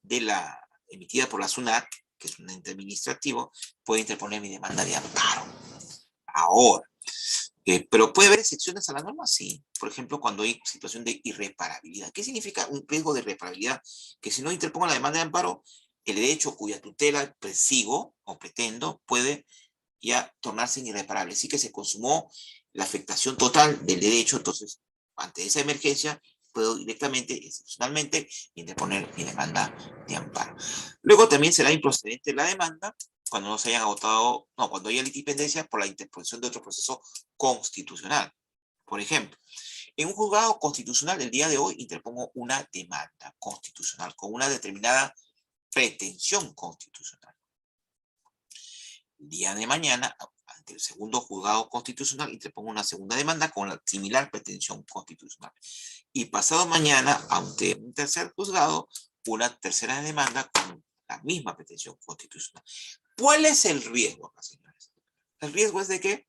emitida por la SUNAT, que es un ente administrativo, puede interponer mi demanda de amparo. Ahora, pero puede haber excepciones a la norma, sí. Por ejemplo, cuando hay situación de irreparabilidad. ¿Qué significa un riesgo de irreparabilidad? Que si no interpongo la demanda de amparo, el derecho cuya tutela persigo o pretendo puede ya tornarse irreparable. Así que se consumó la afectación total del derecho, entonces, ante esa emergencia, puedo directamente, excepcionalmente, interponer mi demanda de amparo. Luego también será improcedente la demanda cuando no se hayan agotado, no, cuando haya litipendencia por la interposición de otro proceso constitucional. Por ejemplo, en un juzgado constitucional el día de hoy interpongo una demanda constitucional con una determinada pretensión constitucional. El día de mañana, ante el segundo juzgado constitucional, interpongo una segunda demanda con la similar pretensión constitucional. Y pasado mañana, ante un tercer juzgado, una tercera demanda con la misma pretensión constitucional. ¿Cuál es el riesgo acá, señores? El riesgo es de que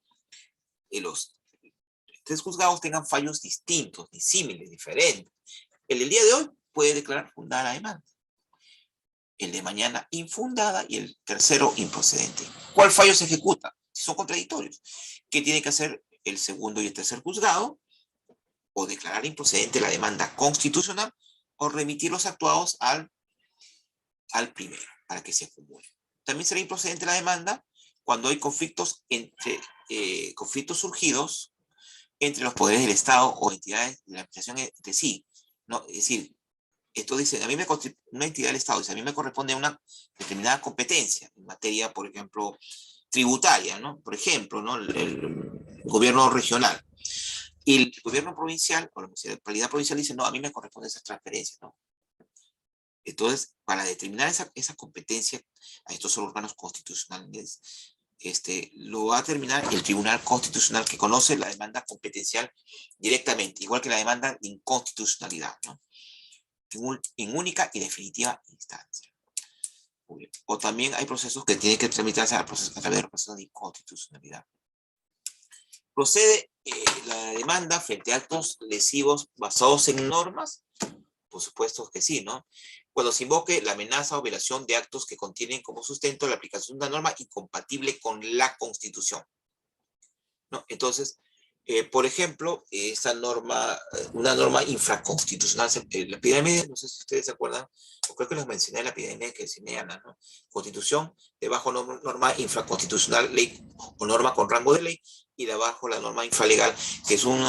los tres juzgados tengan fallos distintos, disímiles, diferentes. El del día de hoy puede declarar fundada la demanda. El de mañana infundada y el tercero improcedente. ¿Cuál fallo se ejecuta? Si son contradictorios. ¿Qué tiene que hacer el segundo y el tercer juzgado? O declarar improcedente la demanda constitucional o remitir los actuados al primero para que se acumule. También será improcedente la demanda cuando hay conflictos conflictos surgidos entre los poderes del Estado o entidades de la administración entre sí, ¿no? Es decir, esto dice, una entidad del Estado dice, a mí me corresponde una determinada competencia en materia, por ejemplo, tributaria, ¿no? Por ejemplo, ¿no? El gobierno regional. Y el gobierno provincial, o la municipalidad provincial dice, no, a mí me corresponde esa transferencia, ¿no? Entonces, para determinar esa competencia a estos órganos constitucionales, lo va a determinar el Tribunal Constitucional, que conoce la demanda competencial directamente, igual que la demanda de inconstitucionalidad, ¿no? En única y definitiva instancia. O también hay procesos que tienen que tramitarse a través de procesos de inconstitucionalidad. ¿Procede la demanda frente a actos lesivos basados en normas? Por supuesto que sí, ¿no? Cuando se invoque la amenaza o violación de actos que contienen como sustento la aplicación de una norma incompatible con la Constitución, ¿no? Entonces, por ejemplo, esta norma, una norma infraconstitucional, la epidemia, no sé si ustedes se acuerdan, o creo que les mencioné la epidemia que decía Ana, ¿no? Constitución, debajo norma infraconstitucional, ley o norma con rango de ley, y debajo la norma infralegal, que es un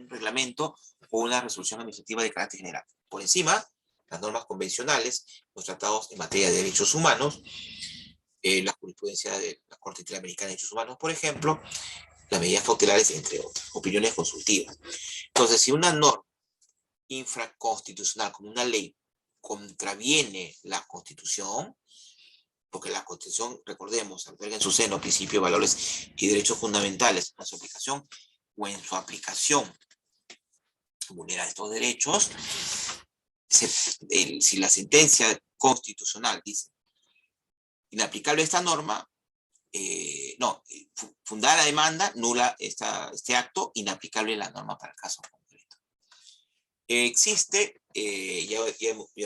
reglamento o una resolución administrativa de carácter general. Por encima, las normas convencionales, los tratados en materia de derechos humanos, la jurisprudencia de la Corte Interamericana de Derechos Humanos, por ejemplo, las medidas cautelares, entre otras, opiniones consultivas. Entonces, si una norma infraconstitucional, como una ley, contraviene la Constitución, porque la Constitución, recordemos, alberga en su seno principios, valores y derechos fundamentales, en su aplicación o en su aplicación vulnera estos derechos, si la sentencia constitucional dice inaplicable esta norma, fundada la demanda, nula este acto, inaplicable la norma para el caso concreto. Existe, ya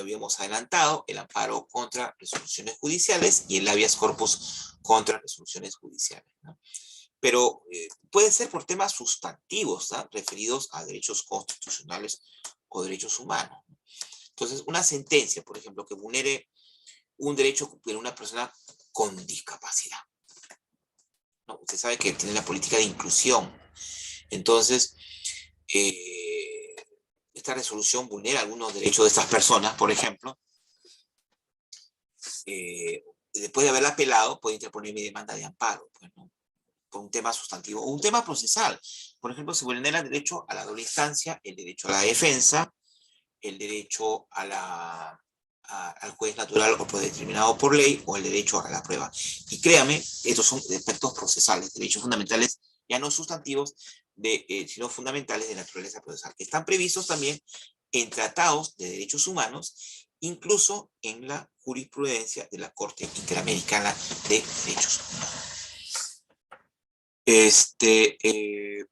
habíamos adelantado, el amparo contra resoluciones judiciales y el habeas corpus contra resoluciones judiciales, ¿no? Pero puede ser por temas sustantivos, ¿no? Referidos a derechos constitucionales o derechos humanos, ¿no? Entonces, una sentencia, por ejemplo, que vulnere un derecho de una persona con discapacidad, ¿no? Usted sabe que tiene la política de inclusión. Entonces, esta resolución vulnera algunos derechos de estas personas, por ejemplo. Después de haberla apelado, puede interponer mi demanda de amparo, pues, ¿no? Por un tema sustantivo o un tema procesal. Por ejemplo, se vulnera el derecho a la doble instancia, el derecho a la defensa, el derecho al juez natural o predeterminado por ley, o el derecho a la prueba. Y créame, estos son aspectos procesales, derechos fundamentales, ya no sustantivos, sino fundamentales de naturaleza procesal, que están previstos también en tratados de derechos humanos, incluso en la jurisprudencia de la Corte Interamericana de Derechos Humanos.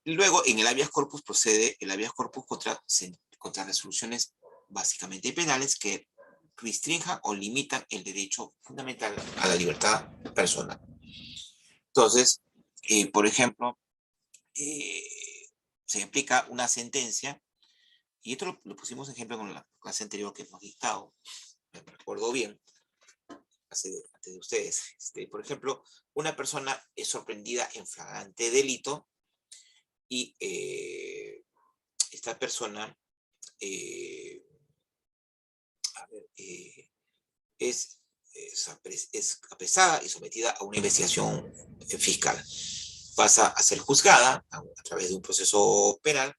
Luego, en el habeas corpus procede el habeas corpus contra resoluciones básicamente penales que restrinjan o limitan el derecho fundamental a la libertad personal. Entonces, por ejemplo, se aplica una sentencia, y esto lo pusimos ejemplo con la clase anterior que hemos dictado, me recuerdo bien, antes de ustedes. Por ejemplo, una persona es sorprendida en flagrante delito y esta persona es apresada y sometida a una investigación fiscal. Pasa a ser juzgada a través de un proceso penal,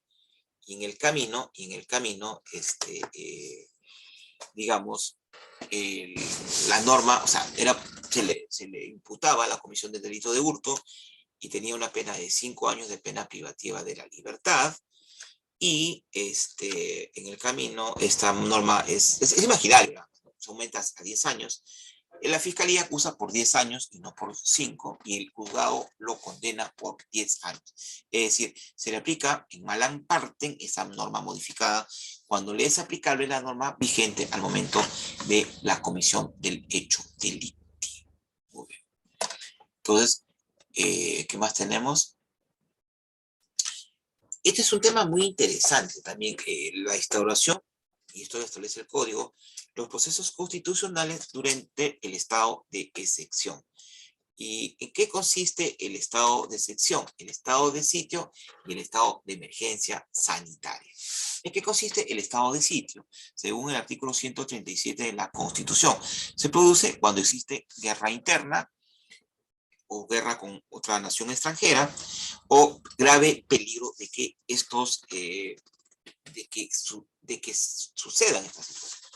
y en el camino, digamos, la norma, o sea, se le imputaba la comisión del delito de hurto y tenía una pena de 5 años de pena privativa de la libertad. Y en el camino, esta norma es imaginaria, se aumenta a 10 años. La fiscalía acusa por 10 años y no por 5, y el juzgado lo condena por 10 años. Es decir, se le aplica en malam partem esa norma modificada cuando le es aplicable la norma vigente al momento de la comisión del hecho delictivo. Muy bien. Entonces, ¿qué más tenemos? Este es un tema muy interesante también, la instauración, y esto lo establece el código, los procesos constitucionales durante el estado de excepción. ¿Y en qué consiste el estado de excepción? El estado de sitio y el estado de emergencia sanitaria. ¿En qué consiste el estado de sitio? Según el artículo 137 de la Constitución, se produce cuando existe guerra interna, o guerra con otra nación extranjera, o grave peligro de que sucedan estas situaciones.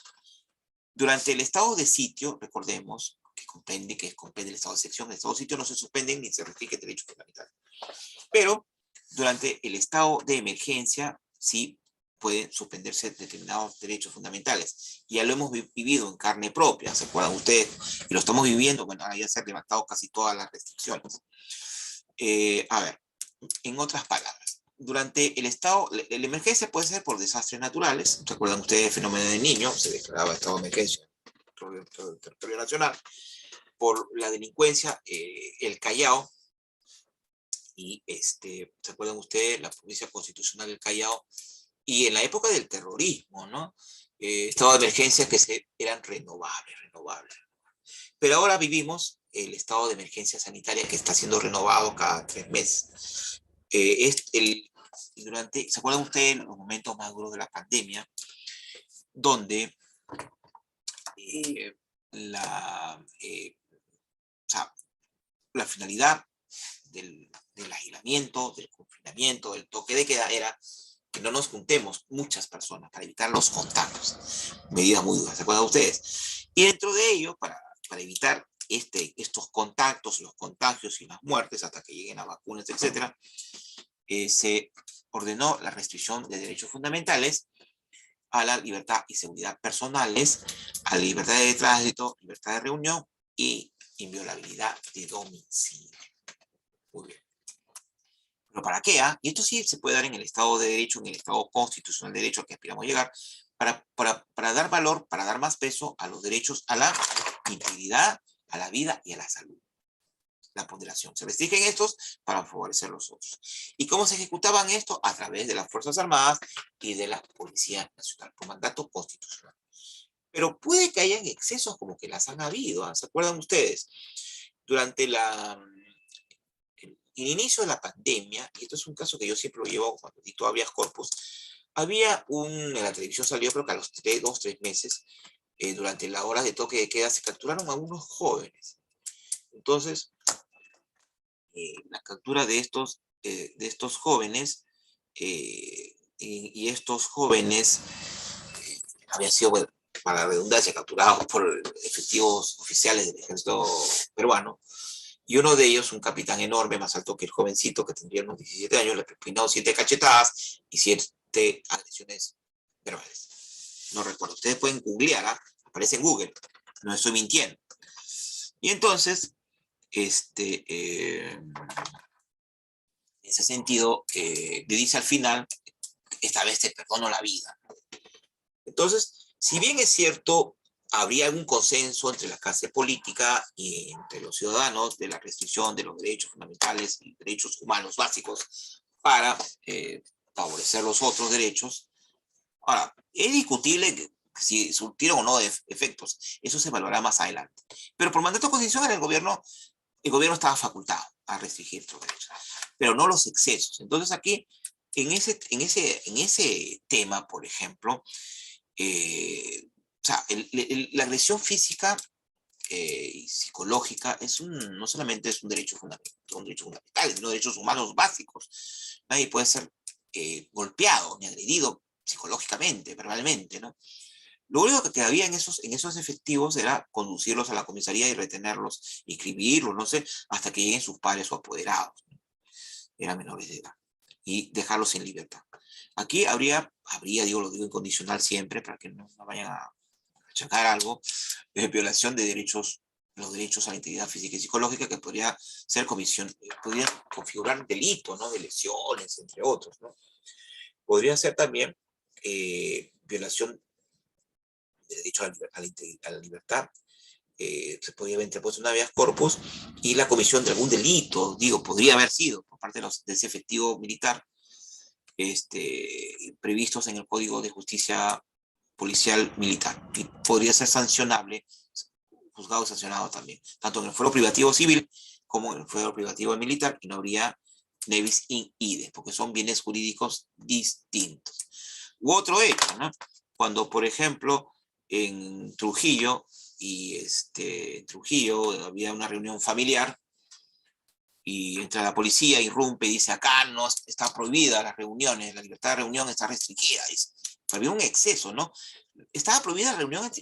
Durante el estado de sitio, recordemos que comprende el estado de excepción. El estado de sitio no se suspenden ni se restringen derechos fundamentales. Pero durante el estado de emergencia sí pueden suspenderse determinados derechos fundamentales. Y ya lo hemos vivido en carne propia, ¿se acuerdan ustedes? Y lo estamos viviendo, bueno, ahora ya se han levantado casi todas las restricciones. A ver, en otras palabras, durante el estado, la emergencia puede ser por desastres naturales. ¿Se acuerdan ustedes del fenómeno del Niño? Se declaraba estado de emergencia en el territorio nacional. Por la delincuencia, el Callao, y ¿se acuerdan ustedes? La provincia constitucional del Callao, y en la época del terrorismo, ¿no? Estado de emergencia que eran renovables. Pero ahora vivimos el estado de emergencia sanitaria que está siendo renovado cada 3 meses. ¿Se acuerdan ustedes los momentos más duros de la pandemia? Donde la finalidad del aislamiento, del confinamiento, del toque de queda era que no nos juntemos muchas personas para evitar los contactos. Medidas muy duras, ¿se acuerdan ustedes? Y dentro de ello, para evitar estos contactos, los contagios y las muertes hasta que lleguen a vacunas, etc., se ordenó la restricción de derechos fundamentales a la libertad y seguridad personales, a la libertad de tránsito, libertad de reunión y inviolabilidad de domicilio. Muy bien. ¿Pero para qué? Y esto sí se puede dar en el Estado de Derecho, en el Estado constitucional de derecho al que aspiramos a llegar, para dar valor, para dar más peso a los derechos a la integridad, a la vida y a la salud. La ponderación. Se restringen estos para favorecer los otros. ¿Y cómo se ejecutaban esto? A través de las Fuerzas Armadas y de la Policía Nacional, por mandato constitucional. Pero puede que hayan excesos como que las han habido. ¿Se acuerdan ustedes? Durante el inicio de la pandemia, y esto es un caso que yo siempre lo llevo cuando dicto habeas corpus, en la televisión salió creo que a los 2-3 meses, durante la hora de toque de queda, se capturaron a unos jóvenes. Entonces, la captura de estos jóvenes, y estos jóvenes habían sido, bueno, para la redundancia, capturados por efectivos oficiales del ejército peruano, y uno de ellos, un capitán enorme, más alto que el jovencito, que tendría unos 17 años, le propinó 7 cachetadas y 7 agresiones verbales. No recuerdo, ustedes pueden googlear, aparece en Google, no estoy mintiendo. Y entonces, en ese sentido, le dice al final, esta vez te perdono la vida. Entonces, si bien es cierto, habría algún consenso entre la clase política y entre los ciudadanos de la restricción de los derechos fundamentales y derechos humanos básicos para favorecer los otros derechos. Ahora, es discutible si surtieron o no de efectos, eso se evaluará más adelante. Pero por mandato constitucional el gobierno estaba facultado a restringir estos derechos, pero no los excesos. Entonces aquí, en ese tema, por ejemplo, la agresión física y psicológica no solamente es un derecho fundamental, sino derechos humanos básicos. Nadie puede ser golpeado ni agredido psicológicamente, verbalmente, ¿no? Lo único que había en esos efectivos era conducirlos a la comisaría y retenerlos, inscribirlos, no sé, hasta que lleguen sus padres o apoderados. Eran menores de edad. Y dejarlos en libertad. Aquí habría, lo digo incondicional siempre, para que no vayan a achacar algo, violación de los derechos a la integridad física y psicológica, que podría configurar delito, ¿no? De lesiones, entre otros, ¿no? Podría ser también violación de derecho a la libertad, se podría haber interpuesto un habeas corpus, y la comisión de algún delito, podría haber sido por parte de ese efectivo militar, previstos en el Código de Justicia Policial Militar, y podría ser sancionable, juzgado y sancionado también, tanto en el fuero privativo civil como en el fuero privativo militar, y no habría levis in idem, porque son bienes jurídicos distintos. U otro hecho, ¿no? Cuando, por ejemplo, en Trujillo, en Trujillo había una reunión familiar, y entra la policía, irrumpe y dice, acá no está prohibida las reuniones, la libertad de reunión está restringida, dice. Había un exceso, ¿no? Estaba prohibida reuniones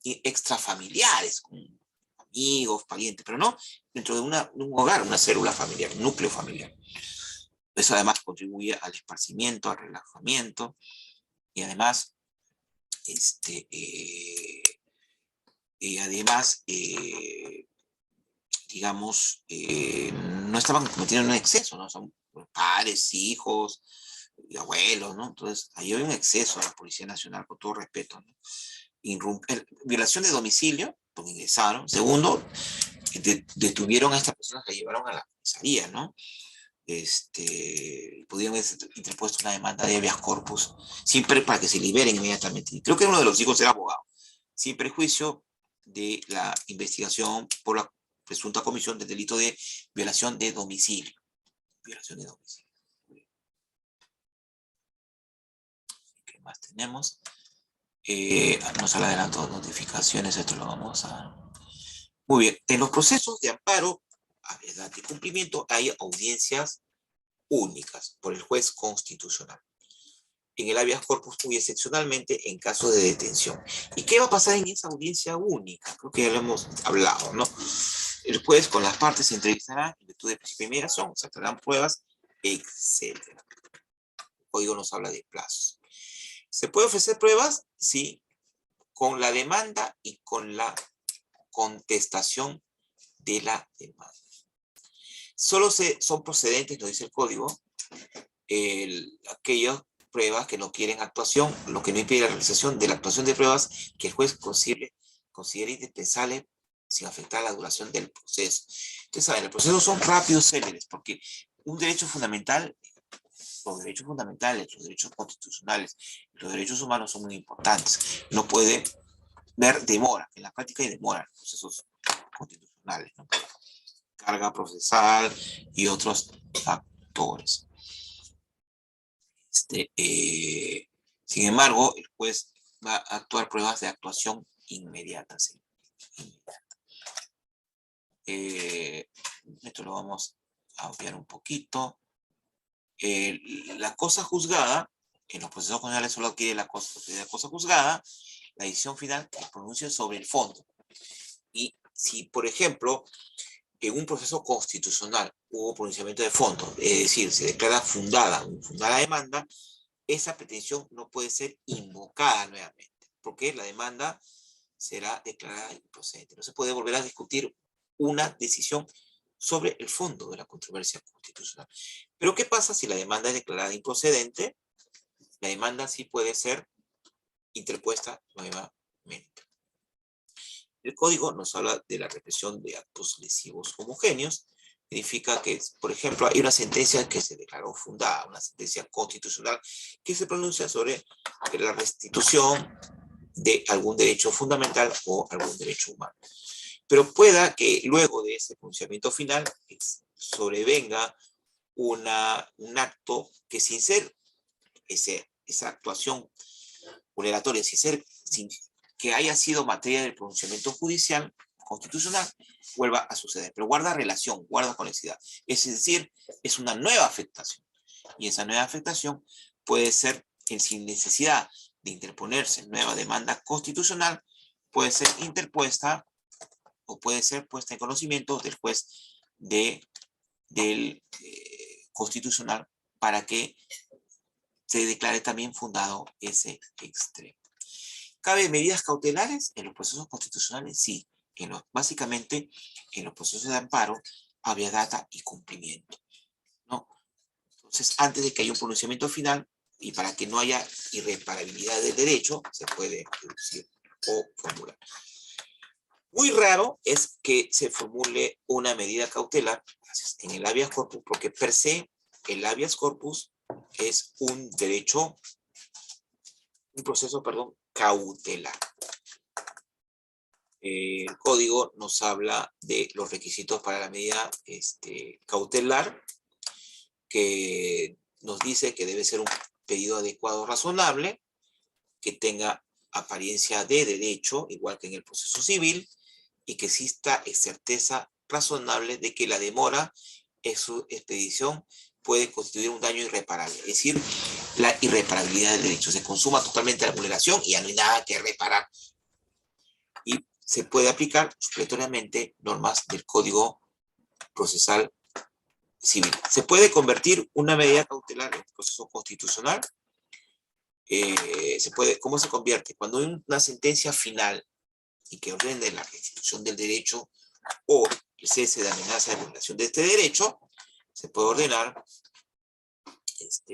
extrafamiliares, con amigos, parientes, pero no dentro de un hogar, una célula familiar, un núcleo familiar. Eso además contribuye al esparcimiento, al relajamiento, y además, digamos, no estaban cometiendo un exceso, ¿no? Son padres, hijos, y abuelos, ¿no? Entonces, ahí hay un exceso a la Policía Nacional, con todo respeto, ¿no? Violación de domicilio, porque ingresaron. Segundo, detuvieron a estas personas que llevaron a la comisaría, ¿no? Pudieron haber interpuesto una demanda de habeas corpus, siempre para que se liberen inmediatamente. Creo que uno de los hijos era abogado, sin perjuicio de la investigación por la presunta comisión del delito de violación de domicilio. Violación de domicilio. ¿Qué más tenemos? Nos adelantó notificaciones, esto lo vamos a... Muy bien, en los procesos de amparo, a verdad y cumplimiento, hay audiencias únicas por el juez constitucional. En el habeas corpus, muy excepcionalmente, en caso de detención. ¿Y qué va a pasar en esa audiencia única? Creo que ya lo hemos hablado, ¿no? El juez con las partes se entrevistará en virtud de principio de inmigración, se tratarán pruebas, etc. El código nos habla de plazos. ¿Se puede ofrecer pruebas? Sí, con la demanda y con la contestación de la demanda. Solo son procedentes, nos dice el código, aquellas pruebas que no quieren actuación, lo que no impide la realización de la actuación de pruebas que el juez considere indispensable sin afectar la duración del proceso. Ustedes saben, los procesos son rápidos, céleres, porque un derecho fundamental, los derechos fundamentales, los derechos constitucionales, los derechos humanos son muy importantes. No puede ver demora, en la práctica hay demora en los procesos constitucionales, ¿no? Carga procesal y otros factores. Sin embargo, el juez va a actuar pruebas de actuación inmediata. ¿Sí? Esto lo vamos a obviar un poquito. La cosa juzgada, en los procesos constitucionales solo adquiere la cosa juzgada, la decisión final que pronuncia sobre el fondo. Y si, por ejemplo, en un proceso constitucional hubo pronunciamiento de fondo, es decir, se declara fundada la demanda, esa pretensión no puede ser invocada nuevamente, porque la demanda será declarada improcedente. No se puede volver a discutir una decisión sobre el fondo de la controversia constitucional. Pero ¿qué pasa si la demanda es declarada improcedente? La demanda sí puede ser interpuesta nuevamente. El código nos habla de la represión de actos lesivos homogéneos. Significa que, por ejemplo, hay una sentencia que se declaró fundada, una sentencia constitucional que se pronuncia sobre la restitución de algún derecho fundamental o algún derecho humano. Pero pueda que luego de ese pronunciamiento final sobrevenga un acto que, sin ser esa actuación vulneratoria, sin que haya sido materia del pronunciamiento judicial constitucional, vuelva a suceder. Pero guarda relación, guarda conexidad. Es decir, es una nueva afectación. Y esa nueva afectación puede ser, sin necesidad de interponerse nueva demanda constitucional, puede ser interpuesta o puede ser puesta en conocimiento del juez del constitucional para que se declare también fundado ese extremo. ¿Cabe medidas cautelares en los procesos constitucionales? Sí. Básicamente, en los procesos de amparo, habeas data y cumplimiento, ¿no? Entonces, antes de que haya un pronunciamiento final, y para que no haya irreparabilidad del derecho, se puede deducir o formular. Muy raro es que se formule una medida cautelar en el habeas corpus, porque per se el habeas corpus es un proceso cautelar. El código nos habla de los requisitos para la medida cautelar, que nos dice que debe ser un pedido adecuado, razonable, que tenga apariencia de derecho, igual que en el proceso civil, y que exista certeza razonable de que la demora en su expedición puede constituir un daño irreparable, es decir, la irreparabilidad del derecho. Se consuma totalmente la vulneración y ya no hay nada que reparar. Y se puede aplicar supletoriamente normas del Código Procesal Civil. Se puede convertir una medida cautelar en proceso constitucional. ¿Cómo se convierte? Cuando hay una sentencia final y que ordene la restitución del derecho o el cese de amenaza de vulneración de este derecho, se puede ordenar,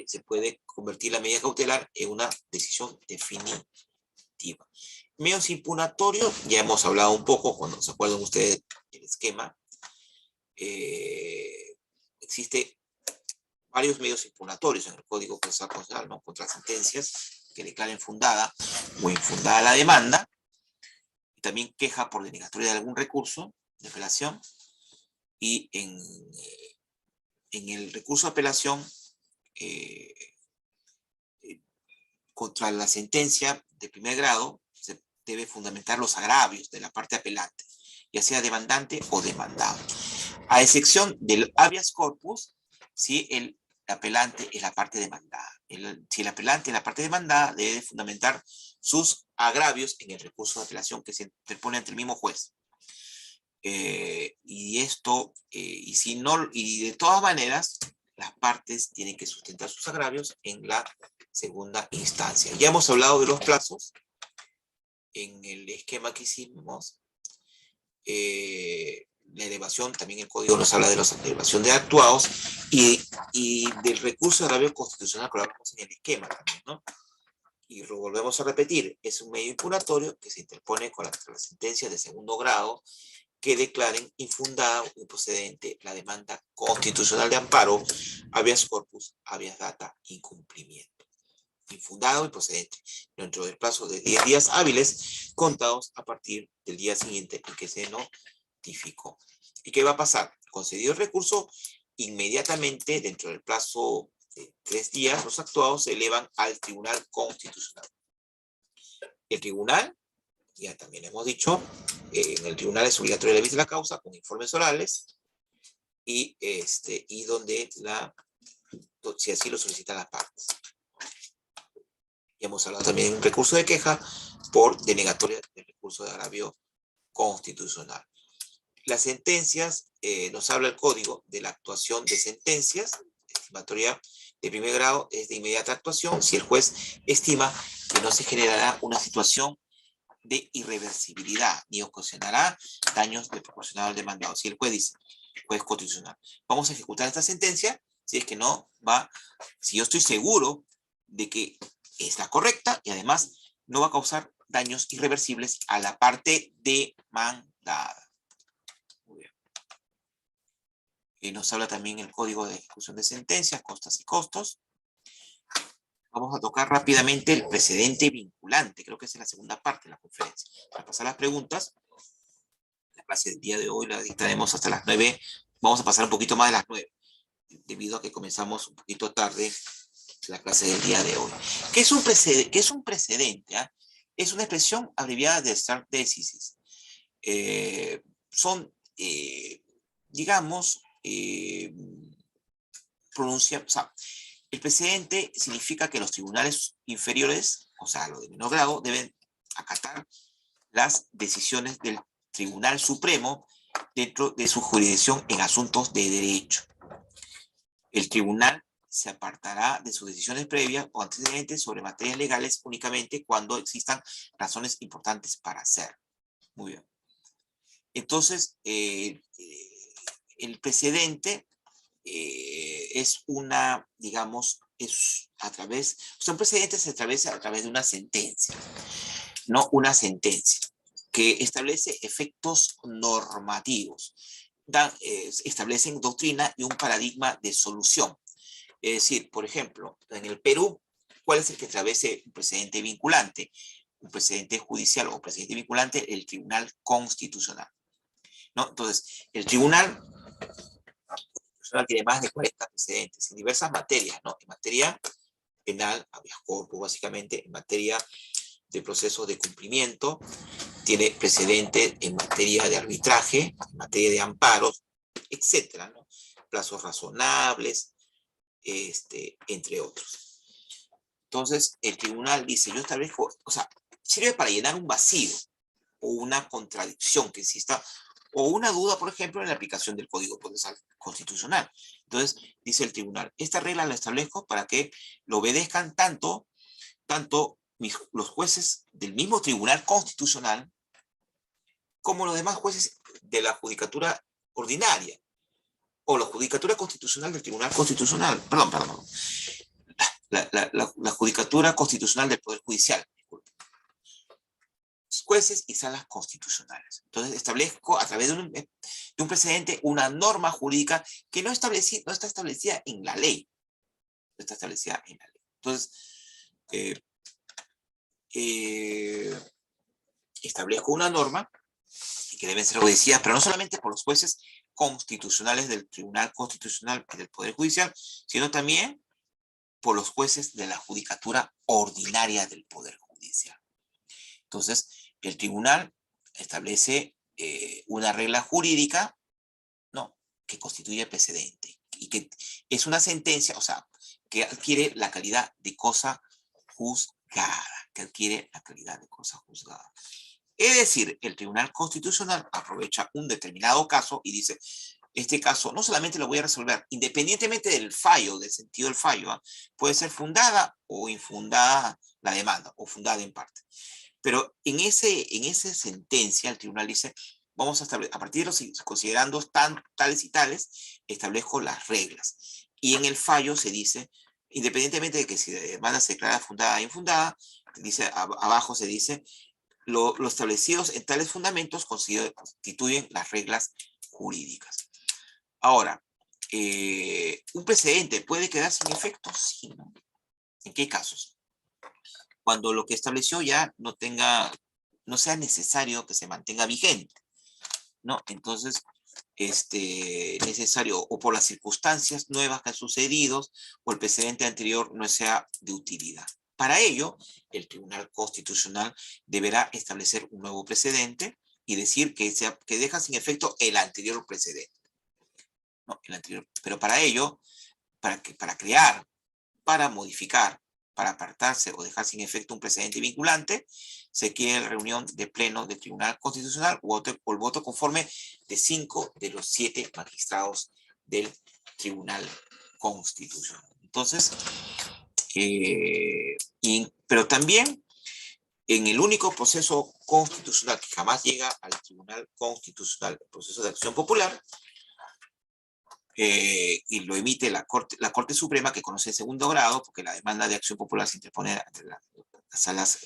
se puede convertir la medida cautelar en una decisión definitiva. Medios impugnatorios, ya hemos hablado un poco, cuando se acuerdan ustedes del esquema, existe varios medios impugnatorios en el Código Procesal Constitucional, ¿no? Contra sentencias que declaren fundada o infundada la demanda, y también queja por denegatoria de algún recurso de apelación, y en el recurso de apelación contra la sentencia de primer grado se debe fundamentar los agravios de la parte apelante, ya sea demandante o demandado, a excepción del habeas corpus, si el apelante es la parte demandada. Si el apelante es la parte demandada, debe fundamentar sus agravios en el recurso de apelación que se interpone ante el mismo juez. Y de todas maneras, las partes tienen que sustentar sus agravios en la segunda instancia. Ya hemos hablado de los plazos en el esquema que hicimos. La elevación, también el código nos habla de la elevación de actuados y del recurso de agravio constitucional que lo hablamos en el esquema también, ¿no? Y lo volvemos a repetir, es un medio impugnatorio que se interpone contra las sentencias de segundo grado que declaren infundada o improcedente la demanda constitucional de amparo, habeas corpus, habeas data, incumplimiento. Infundado y procedente, dentro del plazo de 10 días hábiles, contados a partir del día siguiente en que se notificó. ¿Y qué va a pasar? Concedido el recurso, inmediatamente dentro del plazo de 3 días, los actuados se elevan al Tribunal Constitucional. El tribunal, ya también hemos dicho, en el tribunal es obligatorio la vista de la causa con informes orales y donde si así lo solicitan las partes. Y hemos hablado también de un recurso de queja por denegatoria del recurso de agravio constitucional. Las sentencias, nos habla el código de la actuación de sentencias, estimatoria de primer grado es de inmediata actuación si el juez estima que no se generará una situación de irreversibilidad ni ocasionará daños desproporcionados al demandado. Si el juez dice, juez constitucional, vamos a ejecutar esta sentencia, si es que no va, si yo estoy seguro de que es la correcta y además no va a causar daños irreversibles a la parte demandada. Muy bien. Nos habla también el código de ejecución de sentencias, costas y costos. Vamos a tocar rápidamente el precedente vinculante, creo que es en la segunda parte de la conferencia. Para pasar las preguntas, la clase del día de hoy la dictaremos hasta las 9, vamos a pasar un poquito más de las 9, debido a que comenzamos un poquito tarde la clase del día de hoy. ¿Qué es un precedente? Es una expresión abreviada de stare decisis. Digamos, el precedente significa que los tribunales inferiores, o sea, los de menor grado, deben acatar las decisiones del Tribunal Supremo dentro de su jurisdicción en asuntos de derecho. El tribunal se apartará de sus decisiones previas o antecedentes sobre materias legales únicamente cuando existan razones importantes para hacerlo. Muy bien. Entonces, el precedente es una, digamos, un precedente se establece a través de una sentencia, ¿no? Una sentencia que establece efectos normativos, establecen doctrina y un paradigma de solución. Es decir, por ejemplo, en el Perú, ¿cuál es el que establece un precedente vinculante? Un precedente judicial o un precedente vinculante, el Tribunal Constitucional, ¿no? Entonces, el Tribunal Constitucional tiene más de 40 precedentes en diversas materias, ¿no? En materia penal, habeas corpus básicamente, en materia de procesos de cumplimiento, tiene precedente en materia de arbitraje, en materia de amparos, etcétera, ¿no? Plazos razonables, entre otros. Entonces, el tribunal dice, yo establezco, o sea, sirve para llenar un vacío o una contradicción que exista, o una duda, por ejemplo, en la aplicación del Código Procesal Constitucional. Entonces, dice el tribunal, esta regla la establezco para que lo obedezcan tanto los jueces del mismo Tribunal Constitucional como los demás jueces de la Judicatura Ordinaria o la Judicatura Constitucional del Tribunal Constitucional, perdón, la Judicatura Constitucional del Poder Judicial, disculpe. Jueces y salas constitucionales. Entonces establezco a través de un precedente una norma jurídica que no está establecida en la ley. No está establecida en la ley. Entonces, establezco una norma que deben ser obedecidas, pero no solamente por los jueces constitucionales del Tribunal Constitucional y del Poder Judicial, sino también por los jueces de la Judicatura Ordinaria del Poder Judicial. Entonces, el tribunal establece una regla jurídica, ¿no?, que constituye precedente y que es una sentencia, o sea, que adquiere la calidad de cosa juzgada, Es decir, el Tribunal Constitucional aprovecha un determinado caso y dice, este caso no solamente lo voy a resolver, independientemente del fallo, del sentido del fallo, puede ser fundada o infundada la demanda, o fundada en parte. Pero en esa sentencia, el tribunal dice, vamos a establecer, a partir de los considerandos tales y tales, establezco las reglas. Y en el fallo se dice, independientemente de que si la demanda se declara fundada o infundada, dice, abajo se dice, lo establecidos en tales fundamentos constituyen las reglas jurídicas. Ahora, ¿un precedente puede quedar sin efecto? Sí, ¿no? ¿En qué casos? Cuando lo que estableció ya no sea necesario que se mantenga vigente, ¿no? Entonces, necesario, o por las circunstancias nuevas que han sucedido, o el precedente anterior no sea de utilidad. Para ello, el Tribunal Constitucional deberá establecer un nuevo precedente y decir que deja sin efecto el anterior precedente, ¿no? El anterior. Pero para ello, para crear, para modificar, para apartarse o dejar sin efecto un precedente vinculante, se quiere la reunión de pleno del Tribunal Constitucional o el voto conforme de 5 de los 7 magistrados del Tribunal Constitucional. Entonces, pero también en el único proceso constitucional que jamás llega al Tribunal Constitucional, el proceso de acción popular, y lo emite la Corte Suprema, que conoce en segundo grado, porque la demanda de acción popular se interpone ante las salas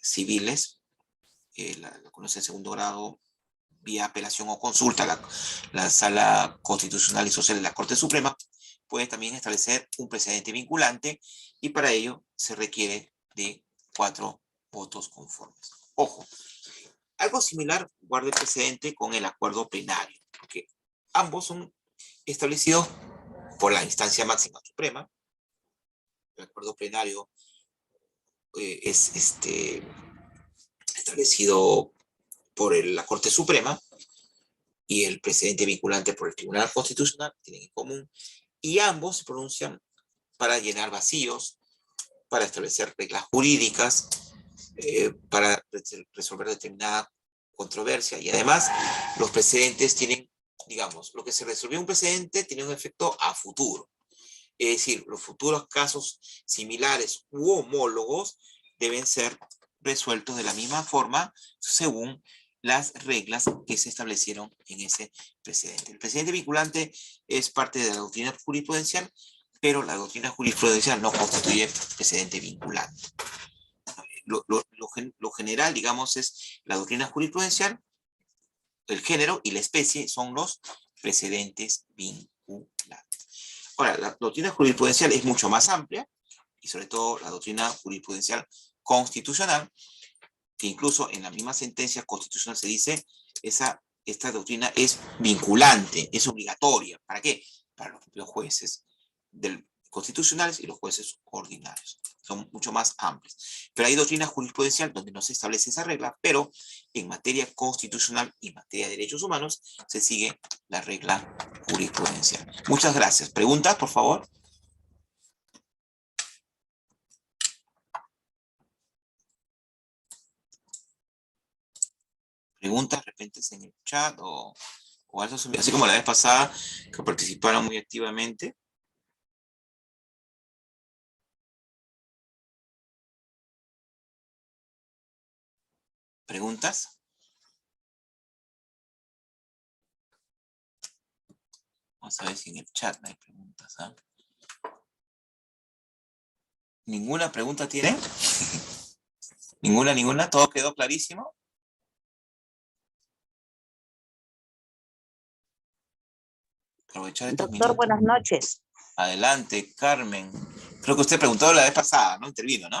civiles, la conoce en segundo grado vía apelación o consulta, la Sala Constitucional y Social de la Corte Suprema, puede también establecer un precedente vinculante, y para ello se requiere de 4 votos conformes. Ojo, algo similar guarda el precedente con el acuerdo plenario, porque ambos son establecido por la instancia máxima suprema. El acuerdo plenario es establecido por la Corte Suprema, y el precedente vinculante por el Tribunal Constitucional, tienen en común, y ambos se pronuncian para llenar vacíos, para establecer reglas jurídicas, para resolver determinada controversia, y además los precedentes tienen, digamos, lo que se resolvió en un precedente tiene un efecto a futuro. Es decir, los futuros casos similares u homólogos deben ser resueltos de la misma forma según las reglas que se establecieron en ese precedente. El precedente vinculante es parte de la doctrina jurisprudencial, pero la doctrina jurisprudencial no constituye precedente vinculante. Lo general, digamos, es la doctrina jurisprudencial, el género y la especie son los precedentes vinculantes. Ahora, la doctrina jurisprudencial es mucho más amplia, y sobre todo la doctrina jurisprudencial constitucional, que incluso en la misma sentencia constitucional se dice, esta doctrina es vinculante, es obligatoria. ¿Para qué? Para los propios jueces constitucionales y los jueces ordinarios. Son mucho más amplios. Pero hay doctrina jurisprudencial donde no se establece esa regla, pero en materia constitucional y materia de derechos humanos se sigue la regla jurisprudencial. Muchas gracias. ¿Preguntas, por favor? Preguntas de repente en el chat o algo así como la vez pasada que participaron muy activamente. ¿Preguntas? Vamos a ver si en el chat no hay preguntas. ¿Ah? ¿Ninguna pregunta tiene? ¿Ninguna? ¿Todo quedó clarísimo? Aprovechar estos Doctor, minutos. buenas noches. Adelante, Carmen. Creo que usted preguntó la vez pasada, ¿no? Intervino, ¿no?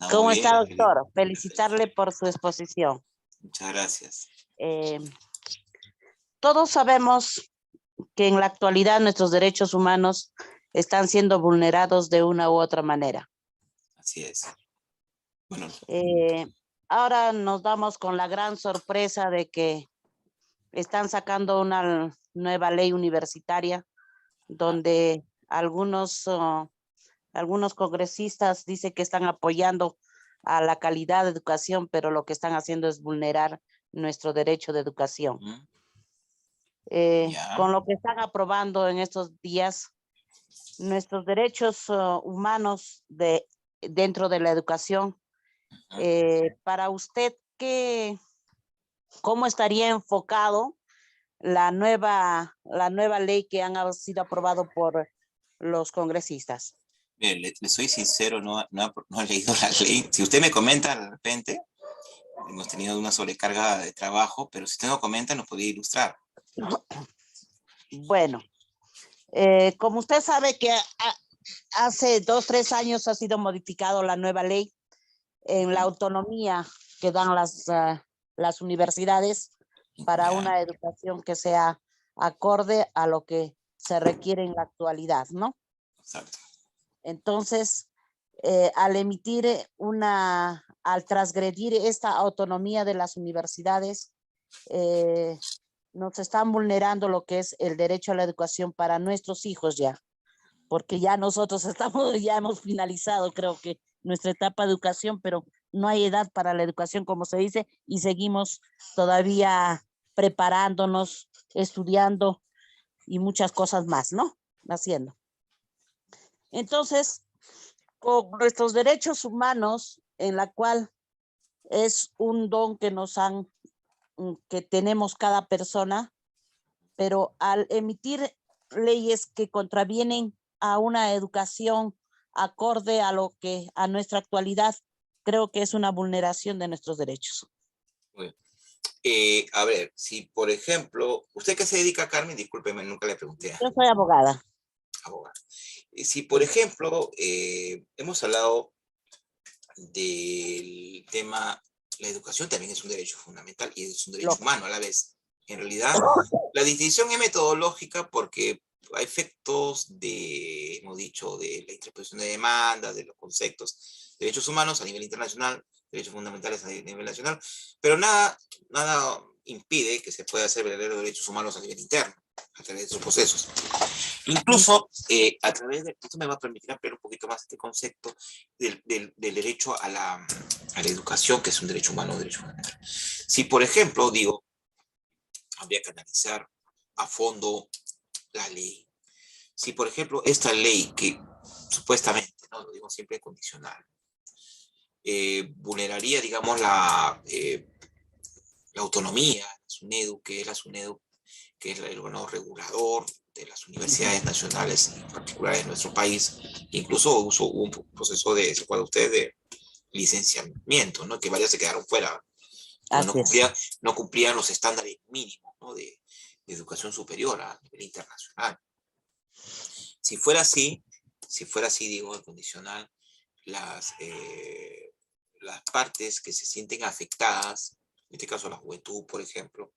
No, ¿Cómo muy bien, está, doctor? Felicitarle por su exposición. Muchas gracias. Todos sabemos que en la actualidad nuestros derechos humanos están siendo vulnerados de una u otra manera. Así es. Bueno, Ahora nos damos con la gran sorpresa de que están sacando una nueva ley universitaria donde algunos congresistas dicen que están apoyando a la calidad de educación, pero lo que están haciendo es vulnerar nuestro derecho de educación. Con lo que están aprobando en estos días, nuestros derechos humanos dentro de la educación, para usted, ¿cómo estaría enfocado la nueva ley que han sido aprobado por los congresistas? Bien, le soy sincero, no he leído la ley. Si usted me comenta de repente, hemos tenido una sobrecarga de trabajo, pero si usted no comenta, nos podría ilustrar. Bueno, como usted sabe que hace 2, 3 años ha sido modificado la nueva ley en la autonomía que dan las universidades para una educación que sea acorde a lo que se requiere en la actualidad, ¿no? Exacto. Entonces, al transgredir esta autonomía de las universidades, nos están vulnerando lo que es el derecho a la educación para nuestros hijos ya, porque ya nosotros ya hemos finalizado, creo que nuestra etapa de educación, pero no hay edad para la educación, como se dice, y seguimos todavía preparándonos, estudiando y muchas cosas más, ¿no? Haciendo. Entonces, con nuestros derechos humanos, en la cual es un don que tenemos cada persona, pero al emitir leyes que contravienen a una educación acorde a nuestra actualidad, creo que es una vulneración de nuestros derechos. Muy bien. A ver, si por ejemplo, ¿usted qué se dedica, Carmen? Discúlpeme, nunca le pregunté. Yo soy abogada. Abogada. Si por ejemplo, hemos hablado del tema, la educación también es un derecho fundamental y es un derecho humano a la vez. En realidad, la distinción es metodológica porque a efectos hemos dicho, de la interpretación de demandas, de los conceptos, derechos humanos a nivel internacional, derechos fundamentales a nivel nacional, pero nada impide que se pueda hacer verdaderos derechos humanos a nivel interno, a través de esos procesos. Incluso a través de, esto me va a permitir ampliar un poquito más este concepto del derecho a la educación, que es un derecho humano, un derecho fundamental. Si, por ejemplo, digo, habría que analizar a fondo la ley. Si, por ejemplo, esta ley que supuestamente, ¿no? Lo digo siempre condicional, vulneraría, digamos, la autonomía, la SUNEDU, que es el órgano regulador de las universidades nacionales, en particular en nuestro país. Incluso hubo un proceso ¿se acuerda usted? De licenciamiento, ¿no? Que varias se quedaron fuera. No cumplían los estándares mínimos, ¿no? de educación superior a nivel internacional. Si fuera así, digo, el condicional, las partes que se sienten afectadas, en este caso la juventud, por ejemplo,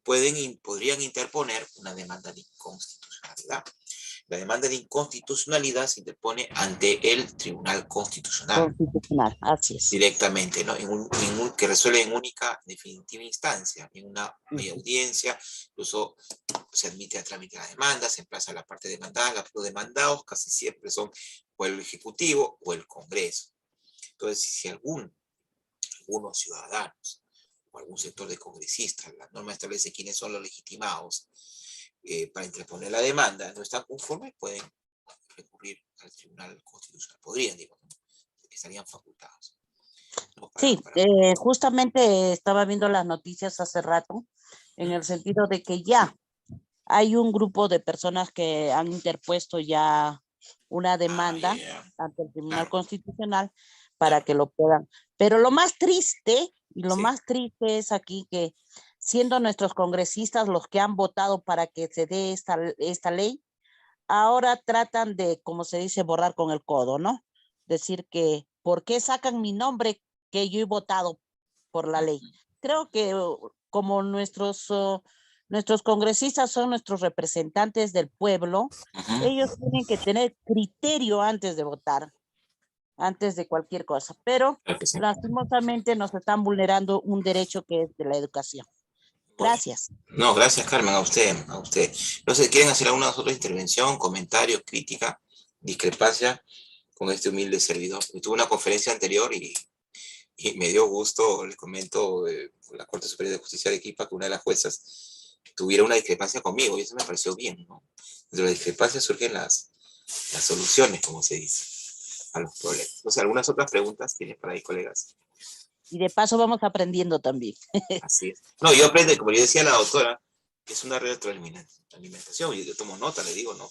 podrían interponer una demanda de inconstitucionalidad. La demanda de inconstitucionalidad se interpone ante el Tribunal Constitucional Constitucional, así es. directamente, ¿no? Que resuelve en única definitiva instancia, en una hay audiencia, incluso se admite a trámite la demanda, se emplaza la parte demandada, los demandados casi siempre son o el Ejecutivo o el Congreso. Entonces, si algunos ciudadanos o algún sector de congresistas, la norma establece quiénes son los legitimados para interponer la demanda, no están conformes, pueden recurrir al Tribunal Constitucional. Podrían, digo, ¿no? Estarían facultados. ¿No? Sí, justamente estaba viendo las noticias hace rato, en el sentido de que ya hay un grupo de personas que han interpuesto ya una demanda ante el Tribunal Constitucional para que lo puedan. Pero lo más triste, es aquí que siendo nuestros congresistas los que han votado para que se dé esta ley, ahora tratan de, como se dice, borrar con el codo, ¿no? Decir que, ¿por qué sacan mi nombre que yo he votado por la ley? Creo que como nuestros congresistas son nuestros representantes del pueblo, ellos tienen que tener criterio antes de votar, antes de cualquier cosa, pero lastimosamente nos están vulnerando un derecho que es de la educación. Gracias. No, gracias, Carmen, a usted, a usted. No sé, ¿quieren hacer alguna otra intervención, comentario, crítica, discrepancia con este humilde servidor? Tuve una conferencia anterior y me dio gusto, les comento, la Corte Superior de Justicia de Arequipa, que una de las juezas tuviera una discrepancia conmigo, y eso me pareció bien, ¿no? De la discrepancia surgen las soluciones, como se dice, a los problemas. O sea, algunas otras preguntas tienen para ahí, colegas. Y de paso vamos aprendiendo también. Así es. No, yo aprendo, como yo decía la doctora, es una retroalimentación, yo tomo nota, le digo, ¿no?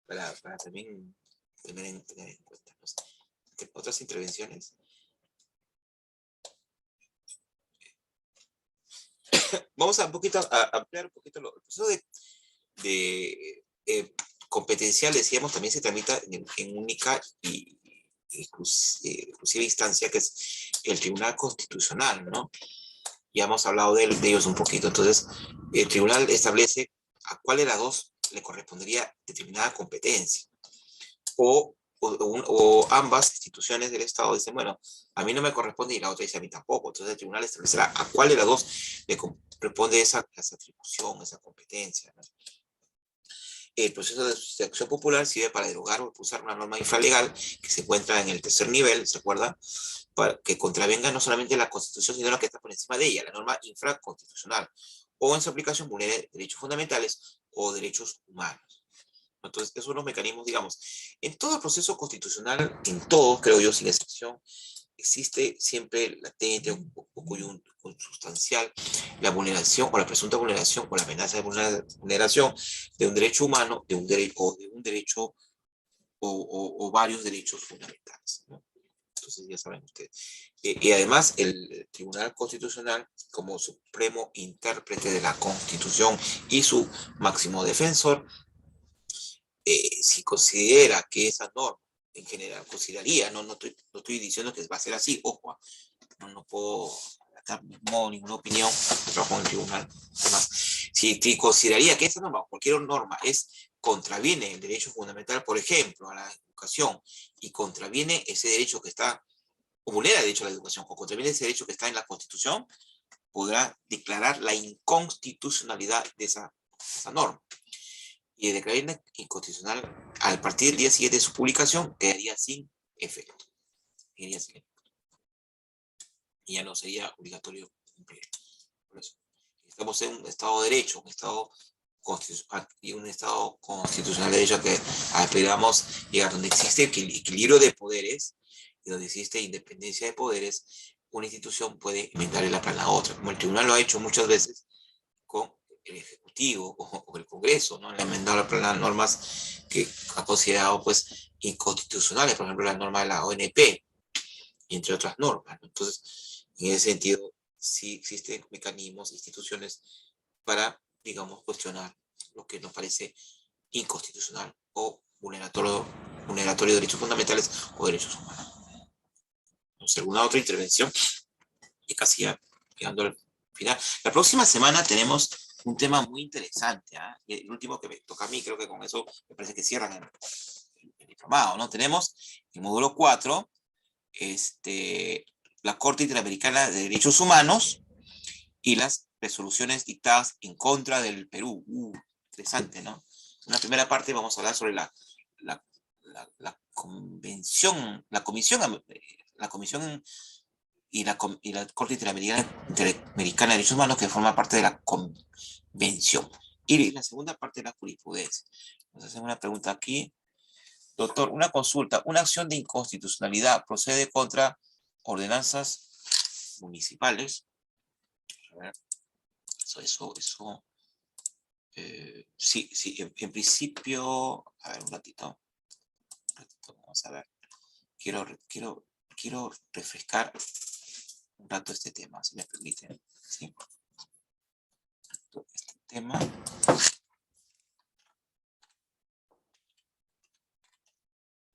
Para también tener en cuenta. ¿No? Otras intervenciones. Vamos a ampliar un poquito el proceso de competencial, decíamos, también se tramita en única y exclusiva instancia, que es el Tribunal Constitucional, ¿no? Ya hemos hablado de ellos un poquito. Entonces, el tribunal establece a cuál de las dos le correspondería determinada competencia. O ambas instituciones del Estado dicen, bueno, a mí no me corresponde y la otra dice a mí tampoco. Entonces, el tribunal establecerá a cuál de las dos le corresponde esa atribución, esa competencia, ¿no? El proceso de acción popular sirve para derogar o expulsar una norma infralegal que se encuentra en el tercer nivel, ¿se acuerda? Para que contravenga no solamente la Constitución, sino la que está por encima de ella, la norma infraconstitucional, o en su aplicación vulnere derechos fundamentales o derechos humanos. Entonces, esos son los mecanismos, digamos. En todo el proceso constitucional, en todo, creo yo, sin excepción, existe siempre latente o consustancial la vulneración o la presunta vulneración o la amenaza de vulneración de un derecho humano, de un derecho o varios derechos fundamentales, ¿no? Entonces ya saben ustedes. Y además el Tribunal Constitucional, como supremo intérprete de la Constitución y su máximo defensor, si considera que esa norma, en general, consideraría, no estoy diciendo que va a ser así, ojo, no puedo dar ninguna opinión, trabajo en el tribunal, además, si consideraría que esa norma, o cualquier norma, contraviene el derecho fundamental, por ejemplo, a la educación, y contraviene ese derecho que está, o vulnera el derecho a la educación, o contraviene ese derecho que está en la Constitución, podrá declarar la inconstitucionalidad de esa norma. Y declarar inconstitucional a partir del día siguiente de su publicación quedaría sin efecto. Y ya no sería obligatorio cumplir. Por eso, estamos en un Estado de Derecho, un Estado constitucional de derecho que esperamos llegar donde existe equilibrio de poderes y donde existe independencia de poderes, una institución puede inventarle la plana a otra, como el tribunal lo ha hecho muchas veces con el Ejecutivo o el Congreso, ¿no? Le han enmendado la plana normas que ha considerado pues inconstitucionales, por ejemplo la norma de la ONP y entre otras normas, ¿no? Entonces, en ese sentido, sí existen mecanismos, instituciones para, digamos, cuestionar lo que nos parece inconstitucional o vulneratorio de derechos fundamentales o derechos humanos. ¿Tenemos alguna otra intervención? Y casi ya llegando al final. La próxima semana tenemos un tema muy interesante, ¿ah? Y el último que me toca a mí, creo que con eso me parece que cierran el diplomado, ¿no? Tenemos el módulo 4, la Corte Interamericana de Derechos Humanos y las resoluciones dictadas en contra del Perú. Interesante, ¿no? En la primera parte vamos a hablar sobre la convención, la comisión y la Corte Interamericana de Derechos Humanos, que forma parte de la convención. Y la segunda parte de la jurisprudencia. Nos hacen una pregunta aquí. Doctor, una consulta. ¿Una acción de inconstitucionalidad procede contra ordenanzas municipales? A ver, sí, en principio, a ver, un ratito, vamos a ver. Quiero refrescar un rato este tema, si me permiten. ¿Sí? Este tema.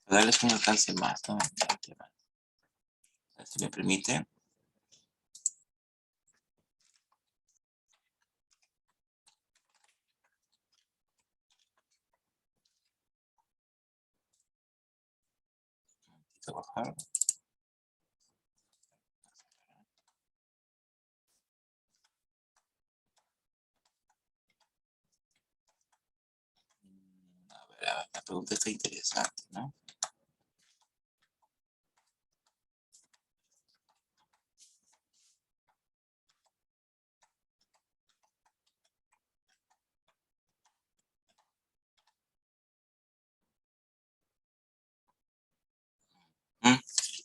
Darles un alcance más, ¿no? Si me permite. Por favor. A ver, la pregunta está interesante, ¿no?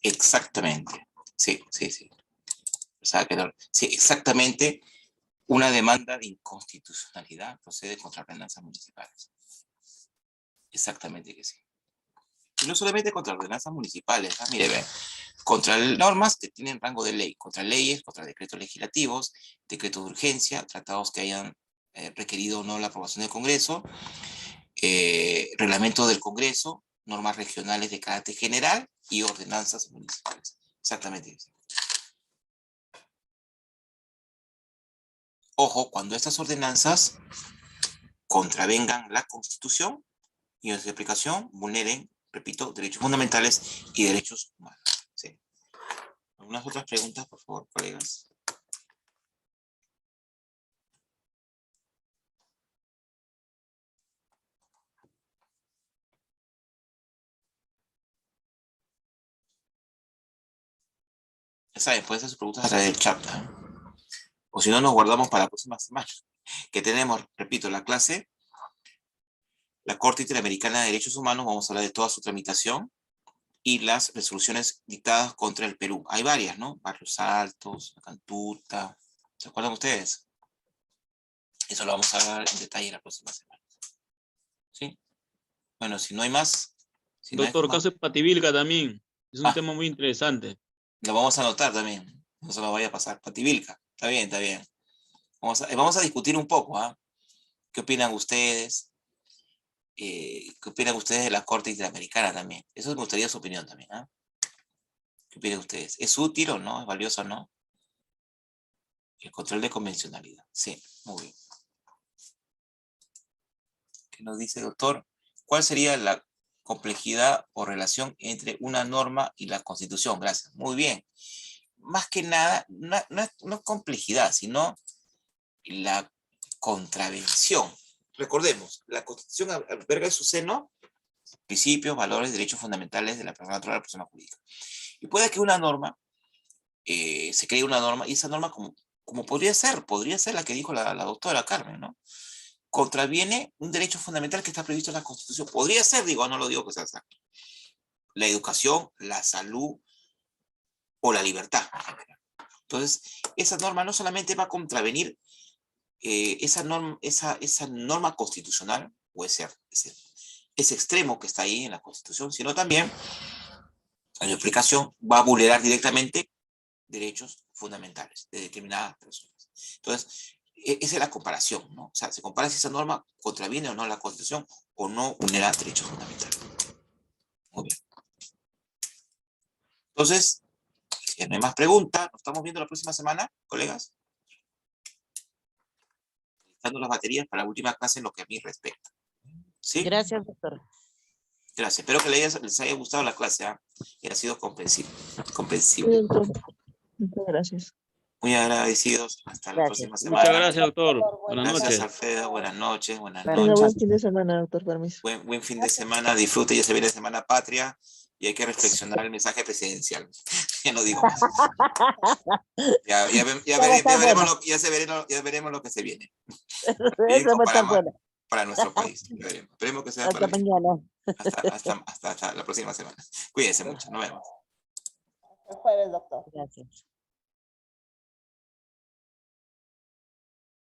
Exactamente. Sí. O sea, sí, exactamente. Una demanda de inconstitucionalidad procede contra ordenanzas municipales. Exactamente que sí. Y no solamente contra ordenanzas municipales, ¿ah? Mire, ve, contra normas que tienen rango de ley, contra leyes, contra decretos legislativos, decretos de urgencia, tratados que hayan requerido o no la aprobación del Congreso, reglamentos del Congreso, normas regionales de carácter general y ordenanzas municipales. Exactamente. Ojo, cuando estas ordenanzas contravengan la Constitución y en su aplicación vulneren, repito, derechos fundamentales y derechos humanos. ¿Sí? ¿Algunas otras preguntas, por favor, colegas? Ya saben, pueden hacer sus preguntas a través del chat, ¿no? O si no, nos guardamos para la próxima semana, que tenemos, repito, la clase, la Corte Interamericana de Derechos Humanos, vamos a hablar de toda su tramitación, y las resoluciones dictadas contra el Perú. Hay varias, ¿no? Barrios Altos, La Cantuta, ¿se acuerdan ustedes? Eso lo vamos a hablar en detalle la próxima semana. ¿Sí? Bueno, si no hay más... Si no hay Doctor, más, caso de Pativilca también. Es un ah, tema muy interesante. lo vamos a anotar también. No se lo vaya a pasar. Pativilca. Está bien, está bien. Vamos a discutir un poco, ¿ah? ¿Qué opinan ustedes? ¿Qué opinan ustedes de la Corte Interamericana también? Eso me gustaría su opinión también, ¿ah? ¿Qué opinan ustedes? ¿Es útil o no? ¿Es valioso o no? El control de convencionalidad. Sí, muy bien. ¿Qué nos dice, doctor? ¿Cuál sería la complejidad o relación entre una norma y la Constitución? Gracias. Muy bien. Más que nada, no es complejidad, sino la contravención. Recordemos, la Constitución alberga en su seno principios, valores, derechos fundamentales de la persona natural y la persona jurídica. Y puede que una norma, se cree una norma, y esa norma como podría ser la que dijo la doctora Carmen, ¿no? Contraviene un derecho fundamental que está previsto en la Constitución. Podría ser, digo, no lo digo que sea exacto. La educación, la salud o la libertad. Entonces, esa norma no solamente va a contravenir esa norma constitucional o ese extremo que está ahí en la Constitución, sino también, en la aplicación, va a vulnerar directamente derechos fundamentales de determinadas personas. Entonces, esa es la comparación, ¿no? O sea, se compara si esa norma contraviene o no la Constitución o no vulnera derechos fundamentales. Muy bien. Entonces, si no hay más preguntas, nos estamos viendo la próxima semana, colegas. dando las baterías para la última clase en lo que a mí respecta. ¿Sí? Gracias, doctor. Gracias. Espero que les haya gustado la clase, ¿ah? Y ha sido comprensible. Sí, doctor. Muchas gracias. Muy agradecidos. Hasta la Gracias. próxima Muchas semana. gracias, doctor. Buenas Gracias, noches. Alfredo. Buenas noches. Buenas Buenas Tenga noches. buen fin de semana, doctor. Permiso. Buen fin de semana. Disfrute. Ya se viene Semana Patria. Y hay que reflexionar el mensaje presidencial. Ya no digo más. Ya veremos lo que se viene. Bien, Eso va a estar bueno. para nuestro país. Ya veremos. Esperemos que sea Hasta para mañana. hasta la próxima semana. Cuídense mucho. Nos vemos. El jueves, doctor. Gracias.